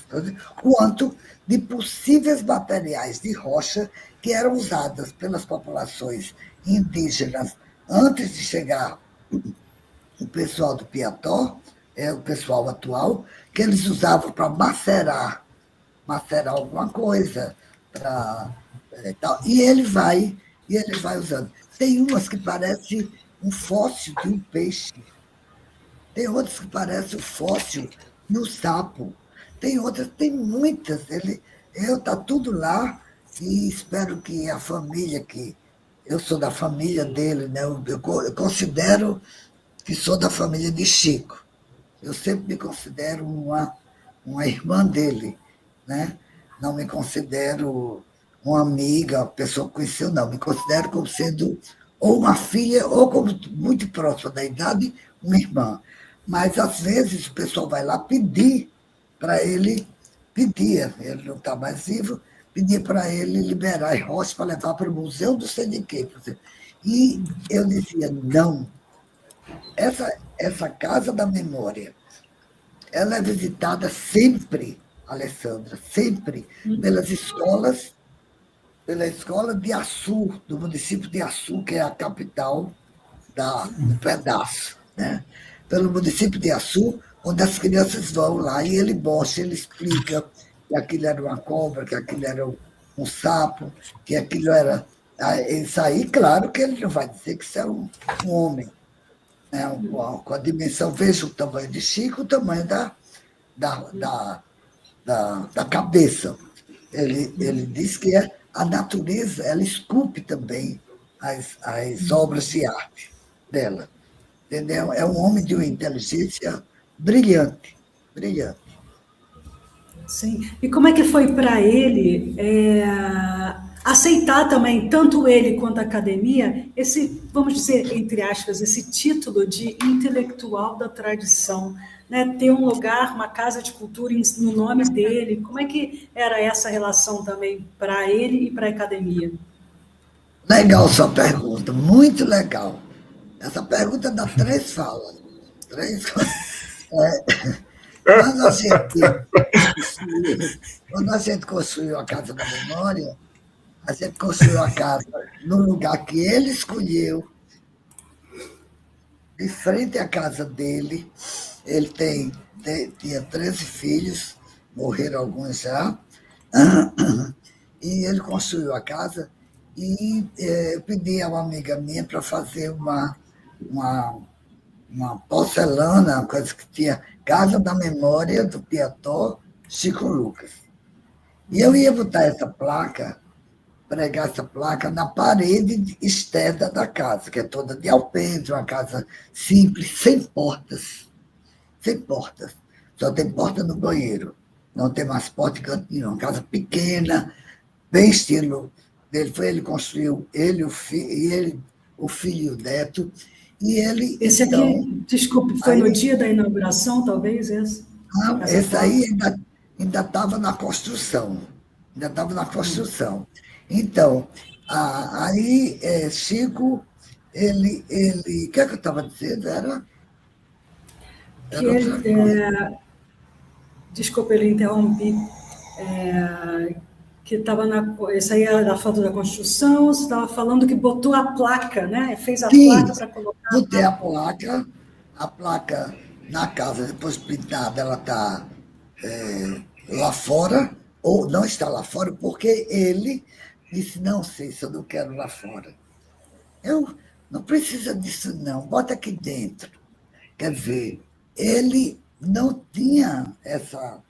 quanto de possíveis materiais de rocha que eram usadas pelas populações indígenas antes de chegar o pessoal do Piató, o pessoal atual, que eles usavam para macerar alguma coisa, e ele vai usando. Tem umas que parecem um fóssil de um peixe, tem outras que parecem o fóssil de um sapo, tem outras, tem muitas. Está tudo lá, e espero que a família, que eu sou da família dele, né? Eu considero que sou da família de Chico. Eu sempre me considero uma irmã dele, né? Não me considero uma amiga, uma pessoa que conheceu, não. Me considero como sendo ou uma filha, ou como muito próxima da idade, uma irmã. Mas, às vezes, o pessoal vai lá pedir para ele, ele não está mais vivo, pedir para ele liberar as rochas para levar para o Museu do Seniquê. E eu dizia, não. Essa Casa da Memória, ela é visitada sempre, Alessandra, sempre, pelas escolas, pela escola de Açu, do município de Açu, que é a capital do pedaço, né? Pelo município de Açu, onde as crianças vão lá, e ele mostra, ele explica que aquilo era uma cobra, que aquilo era um sapo, que aquilo era... Isso aí, claro que ele não vai dizer que isso é um homem, né? Com a dimensão, veja o tamanho de Chico, o tamanho da da cabeça. Ele diz que a natureza, ela esculpe também as obras de arte dela. Entendeu? É um homem de uma inteligência brilhante, brilhante. Sim. E como é que foi para ele aceitar também, tanto ele quanto a academia, esse, vamos dizer, entre aspas, esse título de intelectual da tradição, né? Ter um lugar, uma casa de cultura no nome dele, como é que era essa relação também para ele e para a academia? Legal sua pergunta, muito legal. Essa pergunta dá 3 falas. 3. Quando a gente quando a gente construiu a Casa da Memória, a gente construiu a casa no lugar que ele escolheu, de frente à casa dele. Ele tinha 13 filhos, morreram alguns já, e ele construiu a casa e eu pedi a uma amiga minha para fazer uma, uma porcelana, uma coisa que tinha Casa da Memória do Piató Chico Lucas. E eu ia botar essa placa, pregar essa placa na parede externa da casa, que é toda de alpendre, uma casa simples, sem portas. Sem portas. Só tem porta no banheiro. Não tem mais porta em canto nenhum. Uma casa pequena, bem estilo dele. Foi ele que construiu, ele, o filho e o neto. E ele, Esse então. aqui, desculpe, foi no dia da inauguração, talvez? Esse aí ainda estava na construção. Ainda estava na construção. Então, aí, Chico, ele. O que é que eu estava dizendo? Era outra coisa. Desculpa, ele interrompi. Que estava isso aí era da foto da construção, você estava falando que botou a placa, né? Fez a Sim, placa para colocar. botei a placa na casa, depois pintada, ela está lá fora, ou não está lá fora, porque ele disse, não sei se eu não quero lá fora. Eu não precisa disso, não, bota aqui dentro. Quer dizer, ele não tinha essa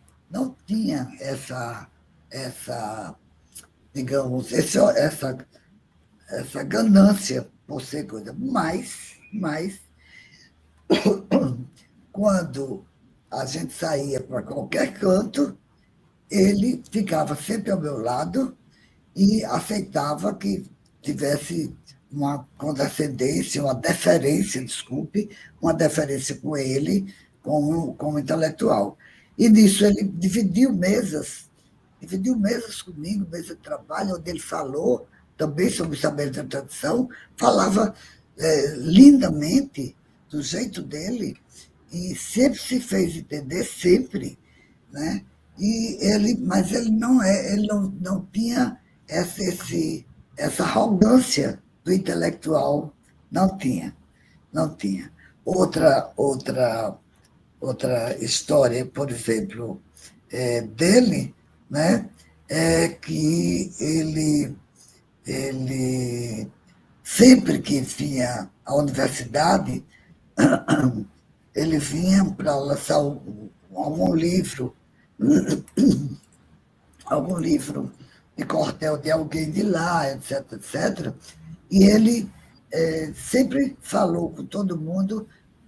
digamos, essa ganância por ser coisa. Mas, quando a gente saía para qualquer canto, ele ficava sempre ao meu lado e aceitava que tivesse uma condescendência, uma deferência, desculpe, uma deferência com ele como intelectual. E nisso ele dividiu mesas comigo, mesa de trabalho, onde ele falou também sobre o saber da tradição, falava lindamente, do jeito dele, e sempre se fez entender, sempre, né? Mas ele não tinha essa arrogância do intelectual, não tinha. Outra história, por exemplo, dele, né, é que ele sempre que vinha à universidade, ele vinha para lançar algum livro de cordel de alguém de lá, etc, etc. E ele sempre falou com todo mundo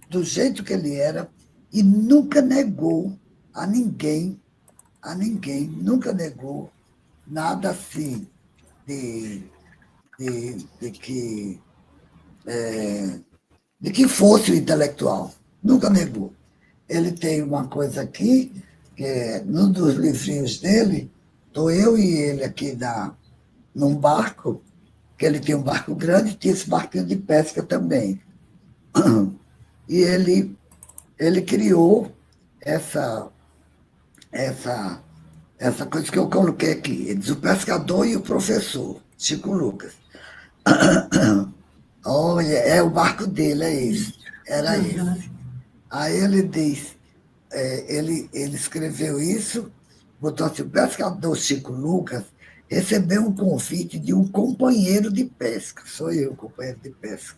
do jeito que ele era e nunca negou a ninguém, nunca negou nada assim de que fosse o intelectual. Nunca negou. Ele tem uma coisa aqui, que é num dos livrinhos dele, estou eu e ele aqui num barco, que ele tinha um barco grande, tinha esse barquinho de pesca também. E ele criou essa coisa que eu coloquei aqui. Ele diz, o pescador e o professor, Chico Lucas. Olha, é o barco dele, é esse. Era esse. Aí ele diz, ele escreveu isso, botou assim, o pescador Chico Lucas recebeu um convite de um companheiro de pesca, sou eu, companheiro de pesca,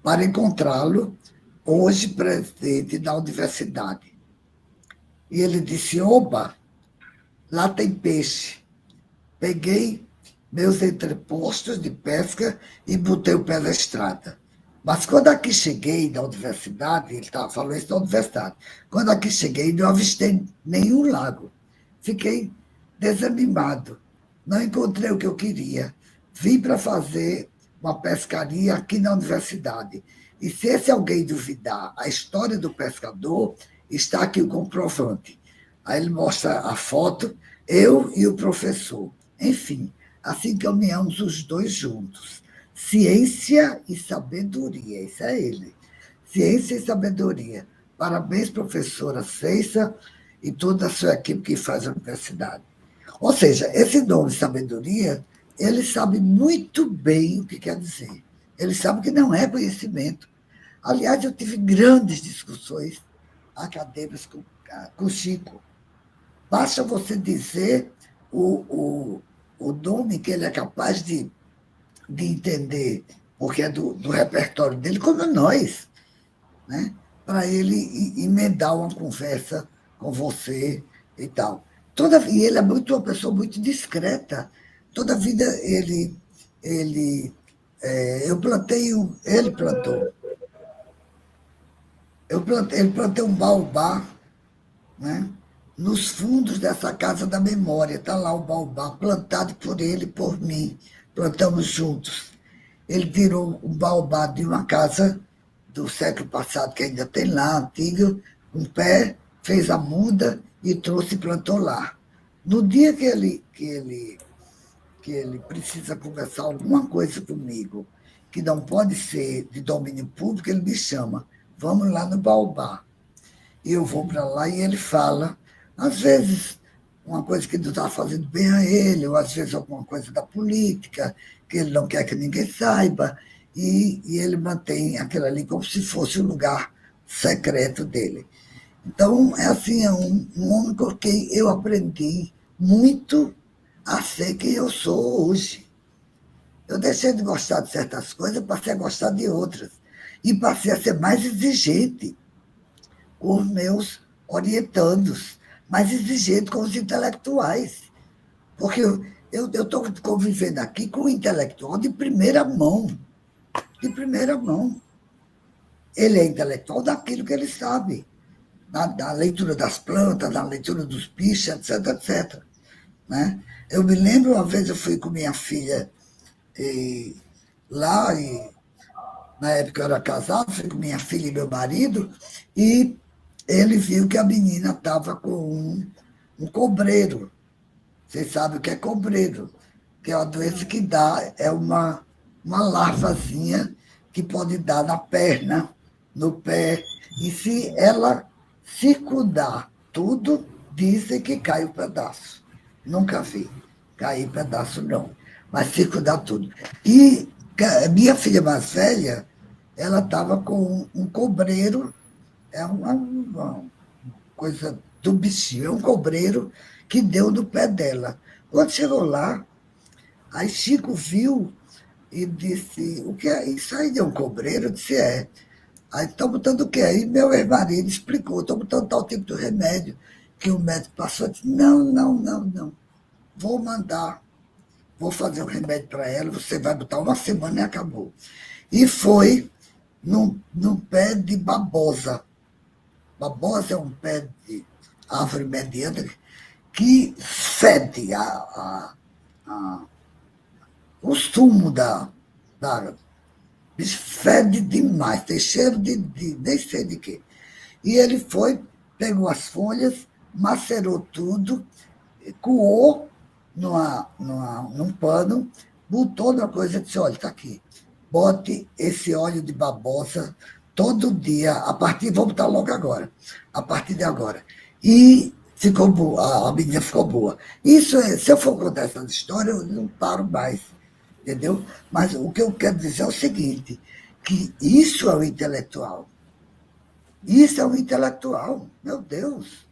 para encontrá-lo, hoje presidente da universidade. E ele disse, oba, lá tem peixe. Peguei meus entrepostos de pesca e botei o pé na estrada. Mas quando aqui cheguei na universidade, ele falou isso na universidade, quando aqui cheguei não avistei nenhum lago. Fiquei desanimado. Não encontrei o que eu queria. Vim para fazer uma pescaria aqui na universidade. E se esse alguém duvidar a história do pescador, está aqui o comprovante. Aí ele mostra a foto, eu e o professor. Enfim, assim caminhamos os dois juntos. Ciência e sabedoria, isso é ele. Ciência e sabedoria. Parabéns, professora Ceissa e toda a sua equipe que faz a universidade. Ou seja, esse nome sabedoria, ele sabe muito bem o que quer dizer. Ele sabe que não é conhecimento. Aliás, eu tive grandes discussões acadêmicas com o Chico. Basta você dizer o nome que ele é capaz de entender, porque é do repertório dele, como nós, né? Para ele emendar uma conversa com você e tal. E ele é uma pessoa muito discreta. Toda a vida eu plantei, ele plantou. Ele plantou um baobá, né? Nos fundos dessa casa da memória. Está lá o baobá, plantado por ele e por mim. Plantamos juntos. Ele tirou um baobá de uma casa do século passado, que ainda tem lá, antigo, um pé, fez a muda e trouxe e plantou lá. No dia que ele precisa conversar alguma coisa comigo, que não pode ser de domínio público, ele me chama. Vamos lá no baobá. E eu vou para lá e ele fala, às vezes, uma coisa que não está fazendo bem a ele, ou às vezes alguma coisa da política, que ele não quer que ninguém saiba, e ele mantém aquilo ali como se fosse o lugar secreto dele. Então, é assim, é um homem com quem eu aprendi muito a ser quem eu sou hoje. Eu deixei de gostar de certas coisas, passei a gostar de outras. E passei a ser mais exigente com os meus orientandos, mais exigente com os intelectuais. Porque eu estou convivendo aqui com um intelectual de primeira mão. De primeira mão. Ele é intelectual daquilo que ele sabe. Na leitura das plantas, na leitura dos bichos, etc, etc. Né? Eu me lembro, uma vez eu fui com minha filha lá, na época eu era casado, fui com minha filha e meu marido, e ele viu que a menina estava com um cobreiro. Vocês sabem o que é cobreiro, que é uma doença que dá, é uma larvazinha que pode dar na perna, no pé, e se ela circundar tudo, dizem que cai um pedaço. Nunca vi cair pedaço, não, mas circundar tudo. E minha filha mais velha, ela estava com um cobreiro, é uma coisa do bichinho, é um cobreiro que deu no pé dela. Quando chegou lá, aí Chico viu e disse, o que é isso aí de um cobreiro? Eu disse, é. Aí estão botando o quê? Aí meu ex-marido explicou, estão botando tal tipo de remédio que o médico passou. Eu disse, não. Vou mandar, vou fazer um remédio para ela, você vai botar uma semana e acabou. E foi num pé de babosa. Babosa é um pé de árvore mediana que fede o sumo da fede demais, tem cheiro de nem sei de quê. E ele foi, pegou as folhas, macerou tudo, coou num pano, botou na coisa e disse, olha, está aqui, bote esse óleo de babosa todo dia, vou botar logo agora, a partir de agora. E ficou boa, a menina ficou boa. Isso se eu for contar essa história, eu não paro mais, entendeu? Mas o que eu quero dizer é o seguinte, que isso é o intelectual. Isso é o intelectual, meu Deus.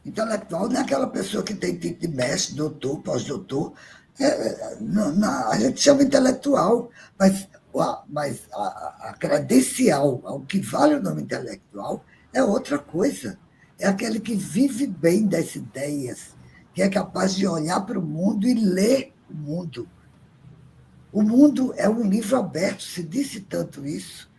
Intelectual não é aquela pessoa que tem título de mestre, doutor, pós-doutor. A gente chama intelectual, mas a credencial, o que vale o nome intelectual, é outra coisa. É aquele que vive bem das ideias, que é capaz de olhar para o mundo e ler o mundo. O mundo é um livro aberto, se disse tanto isso.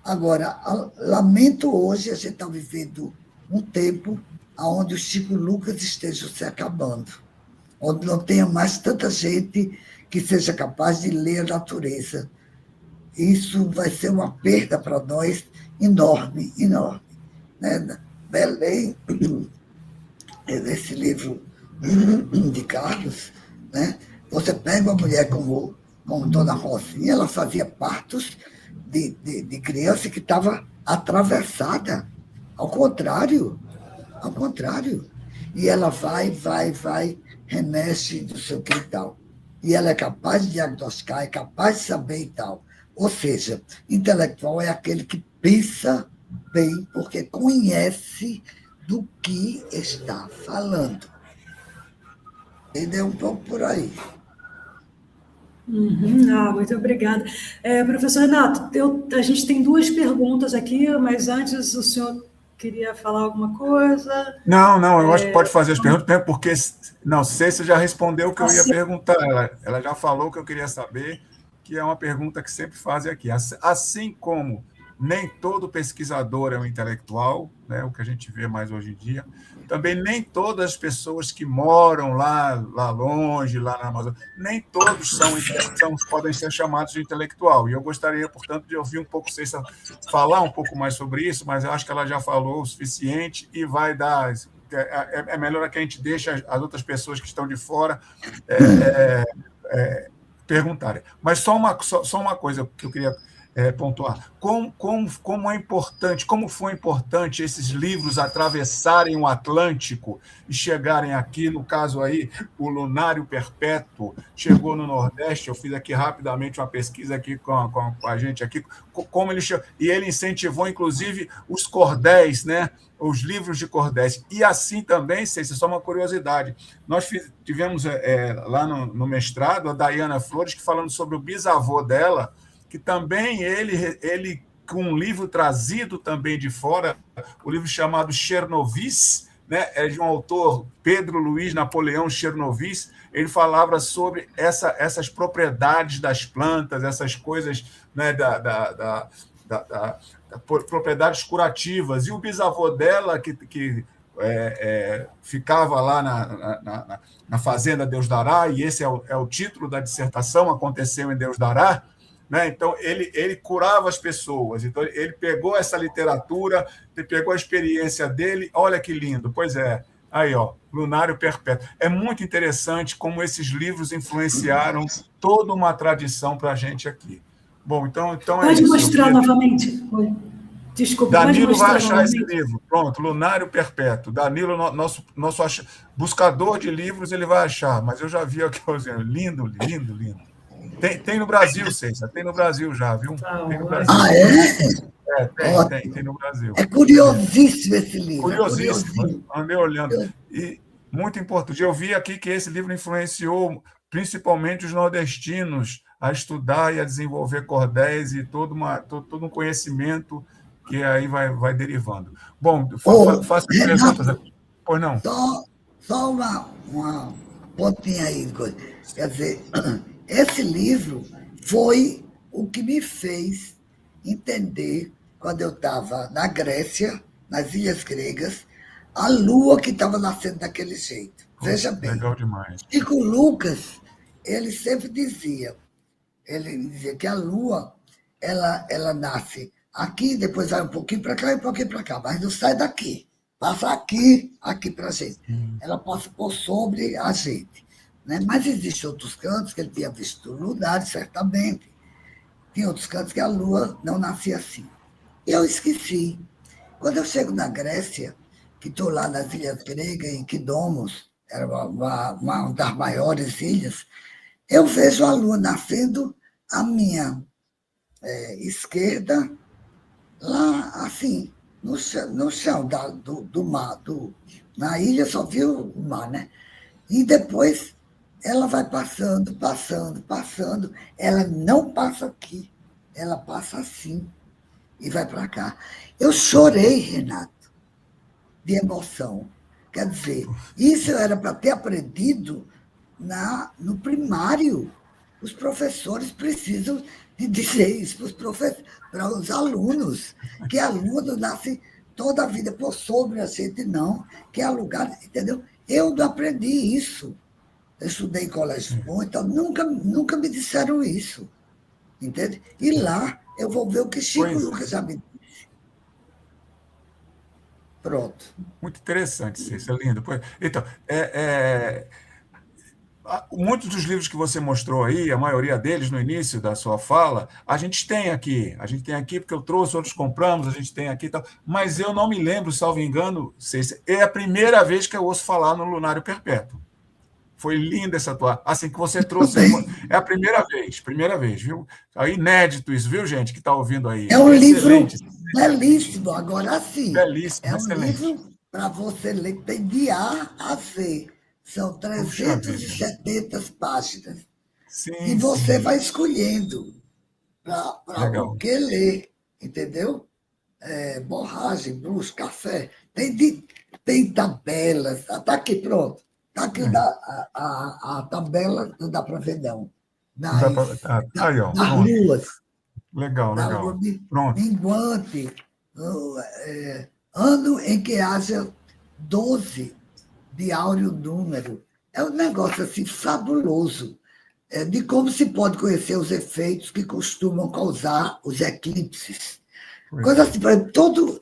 Agora, lamento hoje, a gente está vivendo um tempo onde o Chico Lucas esteja se acabando, onde não tenha mais tanta gente que seja capaz de ler a natureza. Isso vai ser uma perda para nós enorme, enorme. Né? Belém, esse livro de Carlos, né? Você pega uma mulher como Dona Rosinha, ela fazia partos de criança que estava atravessada. Ao contrário. E ela vai, remexe, não sei o que e tal. E ela é capaz de diagnosticar, é capaz de saber e tal. Ou seja, intelectual é aquele que pensa bem, porque conhece do que está falando. Entendeu? Um pouco por aí. Muito obrigada. Professor Renato, a gente tem 2 perguntas aqui, mas antes o senhor queria falar alguma coisa? Não, eu acho que pode fazer as perguntas, porque não sei se já respondeu o que eu ia perguntar. Ela já falou o que eu queria saber, que é uma pergunta que sempre fazem aqui. Assim como nem todo pesquisador é um intelectual, né, o que a gente vê mais hoje em dia, também nem todas as pessoas que moram lá longe, lá na Amazônia, nem todos podem ser chamados de intelectual. E eu gostaria, portanto, de ouvir um pouco Ceysa falar um pouco mais sobre isso, mas eu acho que ela já falou o suficiente e vai dar... É melhor que a gente deixe as outras pessoas que estão de fora perguntarem. Mas só uma coisa que eu queria pontuar. Como é importante, como foi importante esses livros atravessarem o Atlântico e chegarem aqui, no caso aí, o Lunário Perpétuo chegou no Nordeste, eu fiz aqui rapidamente uma pesquisa aqui com a gente aqui, como ele chegou, e ele incentivou, inclusive, os cordéis, né? Os livros de cordéis. E assim também, sei, só uma curiosidade, nós tivemos lá no mestrado a Daiana Flores, que falando sobre o bisavô dela, que também ele com um livro trazido também de fora, o livro chamado Chernovis, né, é de um autor, Pedro Luiz Napoleão Chernovis, ele falava sobre essas propriedades das plantas, essas coisas, né, propriedades curativas. E o bisavô dela, que ficava lá na Fazenda Deus Dará, e esse é o título da dissertação, Aconteceu em Deus Dará, né? Então, ele curava as pessoas. Então, ele pegou essa literatura, ele pegou a experiência dele. Olha que lindo. Pois é. Aí, ó, Lunário Perpétuo. É muito interessante como esses livros influenciaram toda uma tradição para a gente aqui. Bom, então é pode isso. Mostrar novamente? Desculpa, Danilo vai achar novamente. esse livro. Pronto, Lunário Perpétuo. Danilo, nosso buscador de livros, ele vai achar. Mas eu já vi aqui, lindo, lindo, lindo. Tem no Brasil, Ceysa, tem no Brasil já, viu? Tem no Brasil. Tem no Brasil. É curiosíssimo esse livro. Curiosíssimo. Andei olhando. E muito importante. Eu vi aqui que esse livro influenciou principalmente os nordestinos a estudar e a desenvolver cordéis e todo um conhecimento que aí vai derivando. Bom, faço perguntas aqui. Pois não? Só uma pontinha aí. Quer dizer, esse livro foi o que me fez entender, quando eu estava na Grécia, nas Ilhas Gregas, a lua que estava nascendo daquele jeito. Veja bem. Legal demais. Chico Lucas, ele sempre dizia que a lua, ela nasce aqui, depois vai um pouquinho para cá e um pouquinho para cá, mas não sai daqui. Passa aqui para a gente. Ela passa por sobre a gente. Né? Mas existem outros cantos que ele tinha visto lunares, certamente. Tem outros cantos que a lua não nascia assim. Eu esqueci. Quando eu chego na Grécia, que estou lá nas Ilhas Gregas, em Kidomos, era uma das maiores ilhas, eu vejo a lua nascendo à minha esquerda, lá assim, no chão do mar. Na ilha só viu o mar, né? E depois ela vai passando. Ela não passa aqui, ela passa assim e vai para cá. Eu chorei, Renato, de emoção. Quer dizer, isso era para ter aprendido no primário. Os professores precisam de dizer isso para os alunos, que aluno nasce toda a vida por sobre a gente, não, que é lugar, entendeu? Eu não aprendi isso. Eu estudei em colégio bom, então nunca me disseram isso, entende? E lá eu vou ver o que Chico Lucas já me disse. Pronto. Muito interessante, Cícero, é lindo. Então, muitos dos livros que você mostrou aí, a maioria deles no início da sua fala, a gente tem aqui. A gente tem aqui porque eu trouxe, outros compramos, a gente tem aqui e tal. Mas eu não me lembro, salvo engano, Cícero, é a primeira vez que eu ouço falar no Lunário Perpétuo. Foi linda essa tua. Assim que você trouxe. É a primeira vez, viu? É inédito isso, viu, gente, que está ouvindo aí. É um excelente livro belíssimo, agora sim. Belíssimo, é um excelente. livro para você ler, tem de A a Z. São 370 páginas. Sim, e você vai escolhendo para o que ler, entendeu? Borragem, bruxo, café. Tem tabelas. Está aqui, pronto. Está aqui a tabela, não dá para ver, não. Das luas. Legal. Lua minguante. Ano em que haja 12 de áureo número. É um negócio assim fabuloso, de como se pode conhecer os efeitos que costumam causar os eclipses. Coisa assim, todo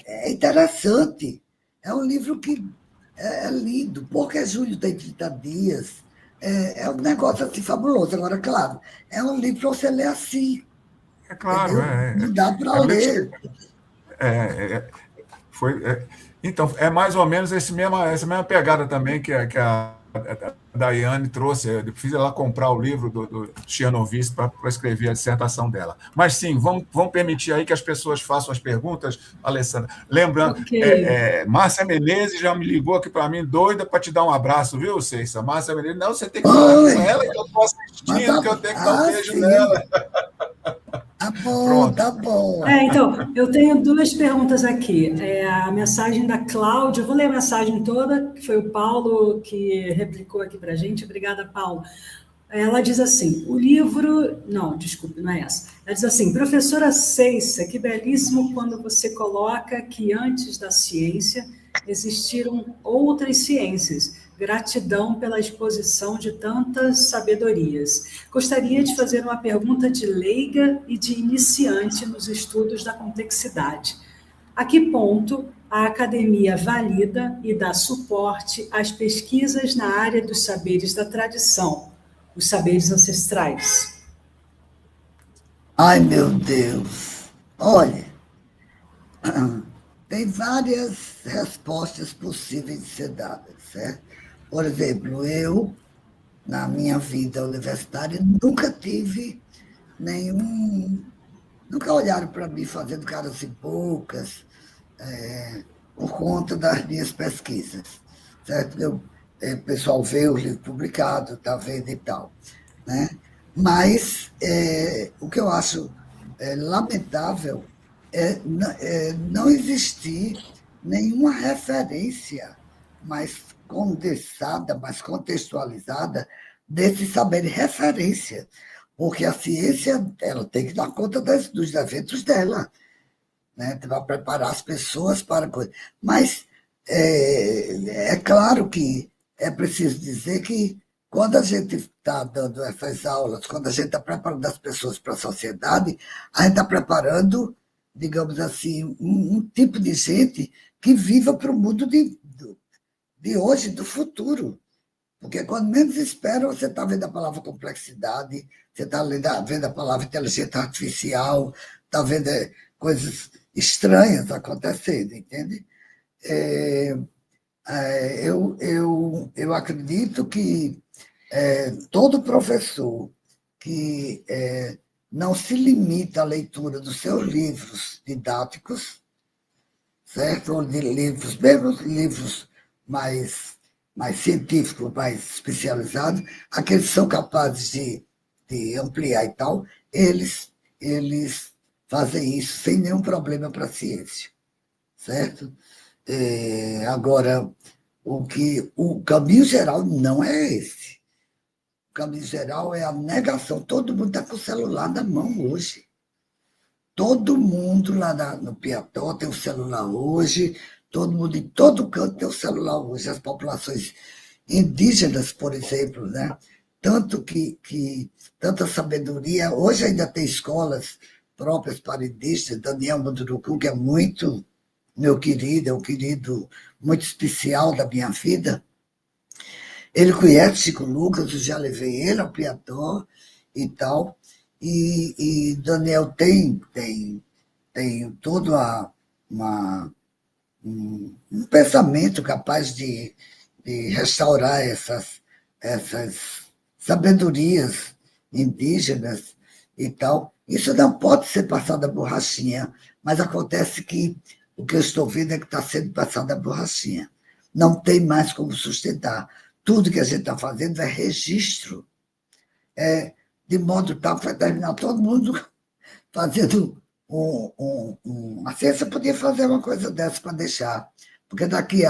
é interessante. É um livro que é lindo, porque julho tem 30 dias. É um negócio assim fabuloso. Agora, claro, é um livro para você ler assim. É claro, não dá para ler. Então, é mais ou menos essa mesma pegada também que a Daiane trouxe. Eu fiz ela comprar o livro do Chianovice para escrever a dissertação dela. Mas sim, vamos permitir aí que as pessoas façam as perguntas, Alessandra. Lembrando, Márcia Menezes já me ligou aqui para mim, doida para te dar um abraço, viu, Ceiça? Márcia Menezes, não, você tem que falar com ela, que eu estou assistindo, que eu tenho que dar um beijo nela. Tá bom. Então, eu tenho duas perguntas aqui. A mensagem da Cláudia, eu vou ler a mensagem toda, que foi o Paulo que replicou aqui para a gente. Obrigada, Paulo. Ela diz assim, o livro... Não, desculpe, não é essa. Ela diz assim, professora Ceiça, que belíssimo quando você coloca que antes da ciência existiram outras ciências. Gratidão pela exposição de tantas sabedorias. Gostaria de fazer uma pergunta de leiga e de iniciante nos estudos da complexidade. A que ponto a academia valida e dá suporte às pesquisas na área dos saberes da tradição, os saberes ancestrais? Ai, meu Deus! Olha, tem várias respostas possíveis de ser dadas, certo? Por exemplo, eu, na minha vida universitária, nunca tive nunca olharam para mim fazendo caras e bocas por conta das minhas pesquisas, certo? O pessoal vê o livro publicado, está vendo e tal, né? Mas o que eu acho lamentável é não existir nenhuma referência mais condensada, mais contextualizada desse saber de referência, porque a ciência ela tem que dar conta dos eventos dela, né? Para preparar as pessoas para coisa. Mas é claro que é preciso dizer que quando a gente está dando essas aulas, quando a gente está preparando as pessoas para a sociedade, a gente está preparando, digamos assim, um tipo de gente que viva para o mundo de hoje, do futuro. Porque quando menos espera, você está vendo a palavra complexidade, você está vendo a palavra inteligência artificial, está vendo coisas estranhas acontecendo, entende? Eu acredito que todo professor que não se limita à leitura dos seus livros didáticos, certo? Ou de livros, mesmo livros mais científicos, mais especializados, aqueles que são capazes de ampliar e tal, eles fazem isso sem nenhum problema para a ciência, certo? Agora, o caminho geral não é esse. O caminho geral é a negação. Todo mundo está com o celular na mão hoje. Todo mundo lá no Piató tem o celular hoje, todo mundo em todo canto tem o celular hoje. As populações indígenas, por exemplo, né? Tanto tanta sabedoria. Hoje ainda tem escolas próprias para indígenas. Daniel Munduruku, que é muito meu querido, é um querido muito especial da minha vida. Ele conhece Chico Lucas, eu já levei ele ao Piató e tal. E Daniel tem todo um pensamento capaz de restaurar essas sabedorias indígenas e tal. Isso não pode ser passado a borrachinha, mas acontece que o que eu estou vendo é que está sendo passado a borrachinha. Não tem mais como sustentar. Tudo que a gente está fazendo é registro. De modo tal que vai terminar todo mundo fazendo a ciência podia fazer uma coisa dessa para deixar, porque daqui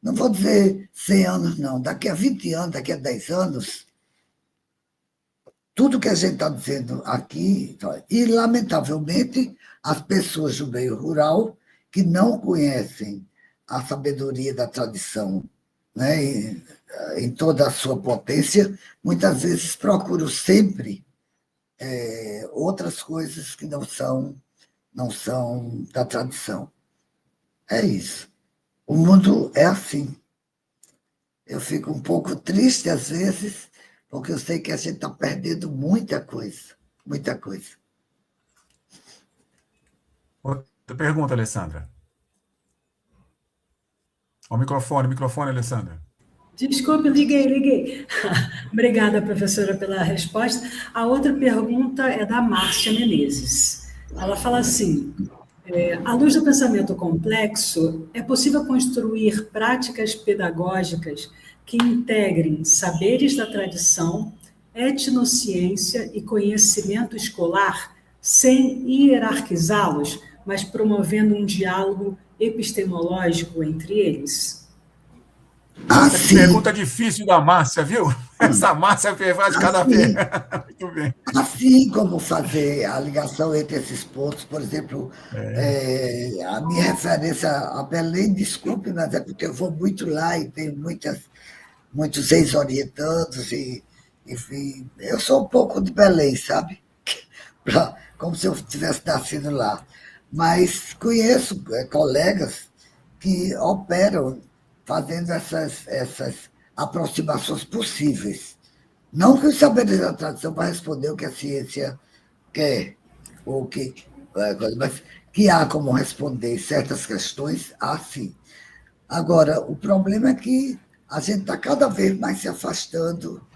não vou dizer 100 anos, não, daqui a 20 anos, daqui a 10 anos, tudo que a gente está dizendo aqui, e lamentavelmente as pessoas do meio rural que não conhecem a sabedoria da tradição, né, em toda a sua potência, muitas vezes procuram sempre outras coisas que não são da tradição. É isso. O mundo é assim. Eu fico um pouco triste às vezes, porque eu sei que a gente está perdendo muita coisa, muita coisa. Outra pergunta, Alessandra. Ao microfone, Alessandra. Desculpe, liguei. Obrigada, professora, pela resposta. A outra pergunta é da Márcia Menezes. Ela fala assim, à luz do pensamento complexo, é possível construir práticas pedagógicas que integrem saberes da tradição, etnociência e conhecimento escolar, sem hierarquizá-los, mas promovendo um diálogo epistemológico entre eles? Essa pergunta difícil da Márcia, viu? Essa Márcia faz cada vez. Muito bem. Assim como fazer a ligação entre esses pontos, por exemplo, a minha referência a Belém, desculpe, mas é porque eu vou muito lá e tenho muitos ex-orientandos, e, enfim, eu sou um pouco de Belém, sabe? Como se eu tivesse nascido lá. Mas conheço colegas que operam fazendo essas aproximações possíveis. Não que os saberes da tradição para responder o que a ciência quer, mas que há como responder certas questões, há sim. Agora, o problema é que a gente está cada vez mais se afastando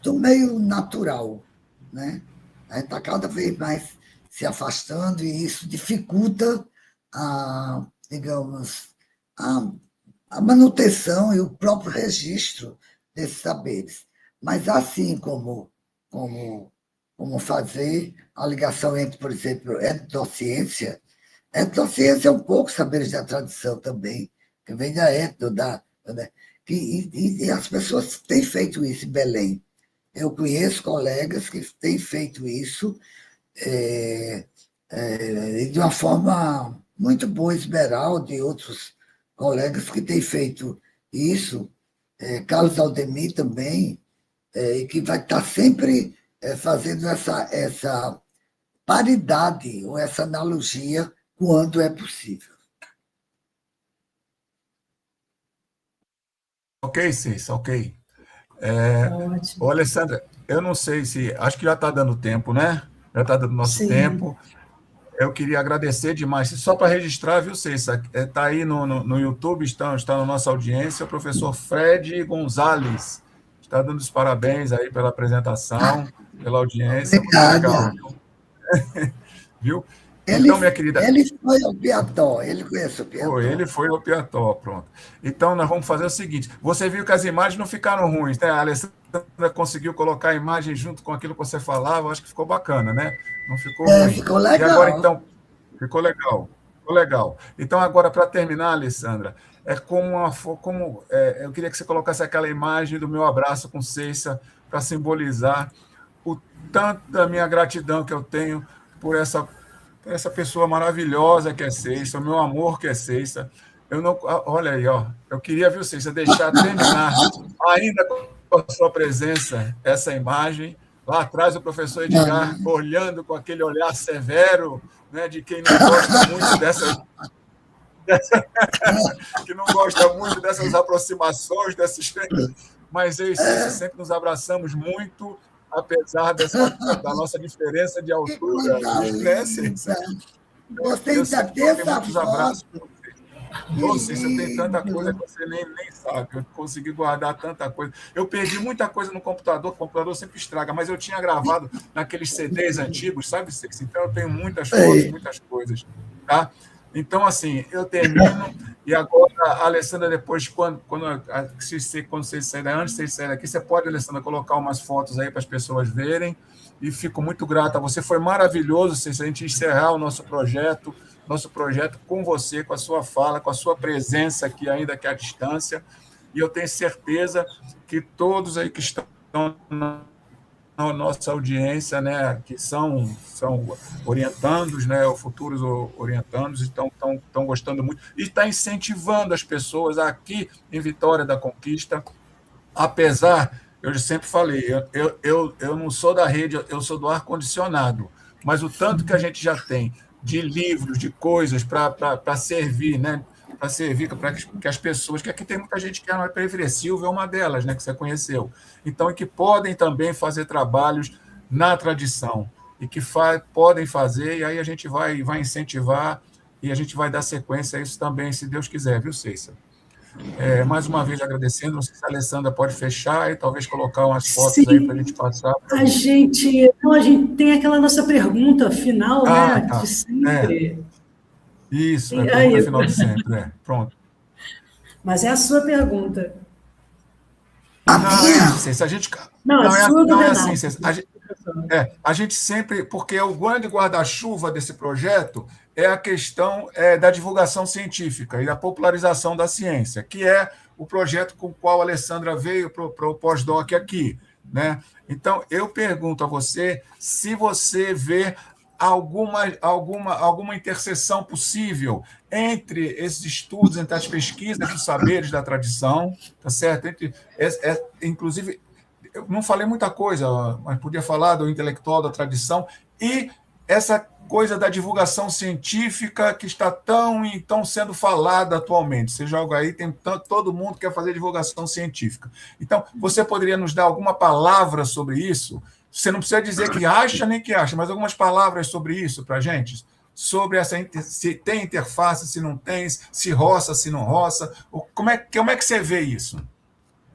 do meio natural, né? A gente está cada vez mais se afastando e isso dificulta digamos, a manutenção e o próprio registro desses saberes. Mas assim como fazer a ligação entre, por exemplo, etnociência é um pouco saberes da tradição também, que vem da etno, né? E as pessoas têm feito isso em Belém. Eu conheço colegas que têm feito isso de uma forma muito boa, Esmeralda e outros colegas que têm feito isso, Carlos Aldemir também, e que vai estar sempre fazendo essa paridade ou essa analogia quando é possível. Ok, Cissa, ok. Ô, Alessandra, eu não sei se... Acho que já está dando tempo, né? Já está dando nosso tempo. Eu queria agradecer demais. Só para registrar, viu, Cissa? Está aí no YouTube, está na nossa audiência, o professor Fred Gonzalez. Está dando os parabéns aí pela apresentação, pela audiência. Obrigado. Muito legal. Viu? Então, minha querida... Ele foi ao Piató, ele conhece o Piató. Ele foi ao Piató, pronto. Então, nós vamos fazer o seguinte, você viu que as imagens não ficaram ruins, né? A Alessandra conseguiu colocar a imagem junto com aquilo que você falava, acho que ficou bacana, né? Não ficou ruim. Ficou legal. E agora, então, ficou legal. Legal. Então, agora, para terminar, Alessandra, eu queria que você colocasse aquela imagem do meu abraço com Ceissa para simbolizar o tanto da minha gratidão que eu tenho por essa pessoa maravilhosa que é Ceissa, o meu amor que é Ceissa. Eu não, olha aí, ó, eu queria, viu, Ceissa, deixar terminar, ainda com a sua presença, essa imagem. Lá atrás, o professor Edgar olhando com aquele olhar severo, né, de quem não gosta muito que não gosta muito dessas aproximações, mas eu e Cícero sempre nos abraçamos muito, apesar da nossa diferença de altura. Você sempre troquei muitos abraços. Você tem tanta coisa que você nem sabe. Eu consegui guardar tanta coisa. Eu perdi muita coisa no computador, o computador sempre estraga, mas eu tinha gravado naqueles CDs antigos, sabe, Cícero? Então eu tenho muitas fotos, muitas coisas. Tá? Então, assim, eu termino, e agora, a Alessandra, depois, quando vocês saírem, antes de vocês saírem aqui, você pode, Alessandra, colocar umas fotos aí para as pessoas verem, e fico muito grato a você. Foi maravilhoso, se a gente encerrar o nosso projeto com você, com a sua fala, com a sua presença aqui, ainda que à distância, e eu tenho certeza que todos aí que estão na nossa audiência, né, que são orientandos, né, ou futuros orientandos, estão gostando muito, e está incentivando as pessoas aqui em Vitória da Conquista, apesar, eu sempre falei, eu não sou da rede, eu sou do ar-condicionado, mas o tanto que a gente já tem de livros, de coisas para servir, né, para servir para que as pessoas, que aqui tem muita gente que é na periferia, Silvia é uma delas, né, que você conheceu, então, e que podem também fazer trabalhos na tradição, e que podem fazer, e aí a gente vai incentivar, e a gente vai dar sequência a isso também, se Deus quiser, viu, Ceissa? Mais uma vez agradecendo, não sei se a Alessandra pode fechar e talvez colocar umas fotos aí para a gente passar. A gente tem aquela nossa pergunta final, né, tá. de sempre. Isso, a pergunta final de sempre, pronto. Mas é a sua pergunta. A gente... Não, a sua do Renato. Assim, a gente sempre... Porque o grande guarda-chuva desse projeto é a questão da divulgação científica e da popularização da ciência, que é o projeto com o qual a Alessandra veio para o pós-doc aqui, né? Então, eu pergunto a você se você vê alguma interseção possível entre esses estudos, entre as pesquisas dos saberes da tradição, tá certo? Inclusive, eu não falei muita coisa, mas podia falar do intelectual da tradição e essa coisa da divulgação científica que está tão sendo falada atualmente. Você joga aí, todo mundo quer fazer divulgação científica. Então, você poderia nos dar alguma palavra sobre isso? Você não precisa dizer que acha nem que acha, mas algumas palavras sobre isso para a gente? Sobre se tem interface, se não tem, se roça, se não roça. Como é que você vê isso?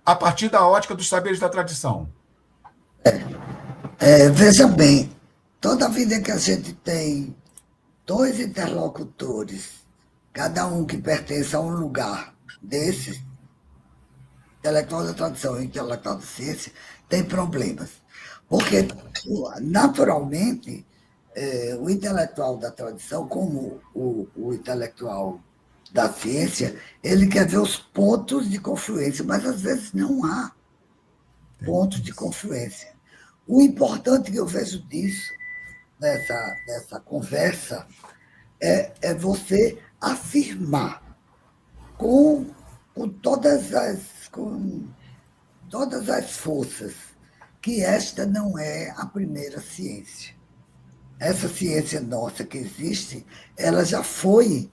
A partir da ótica dos saberes da tradição. Veja bem, toda vida que a gente tem 2 interlocutores, cada um que pertence a um lugar desses, intelectual da tradição e intelectual da ciência, tem problemas. Porque, naturalmente, o intelectual da tradição, como o intelectual da ciência, ele quer ver os pontos de confluência, mas às vezes não há pontos de confluência. O importante que eu vejo disso, nessa conversa, é você afirmar com todas as forças que esta não é a primeira ciência. Essa ciência nossa que existe, ela já foi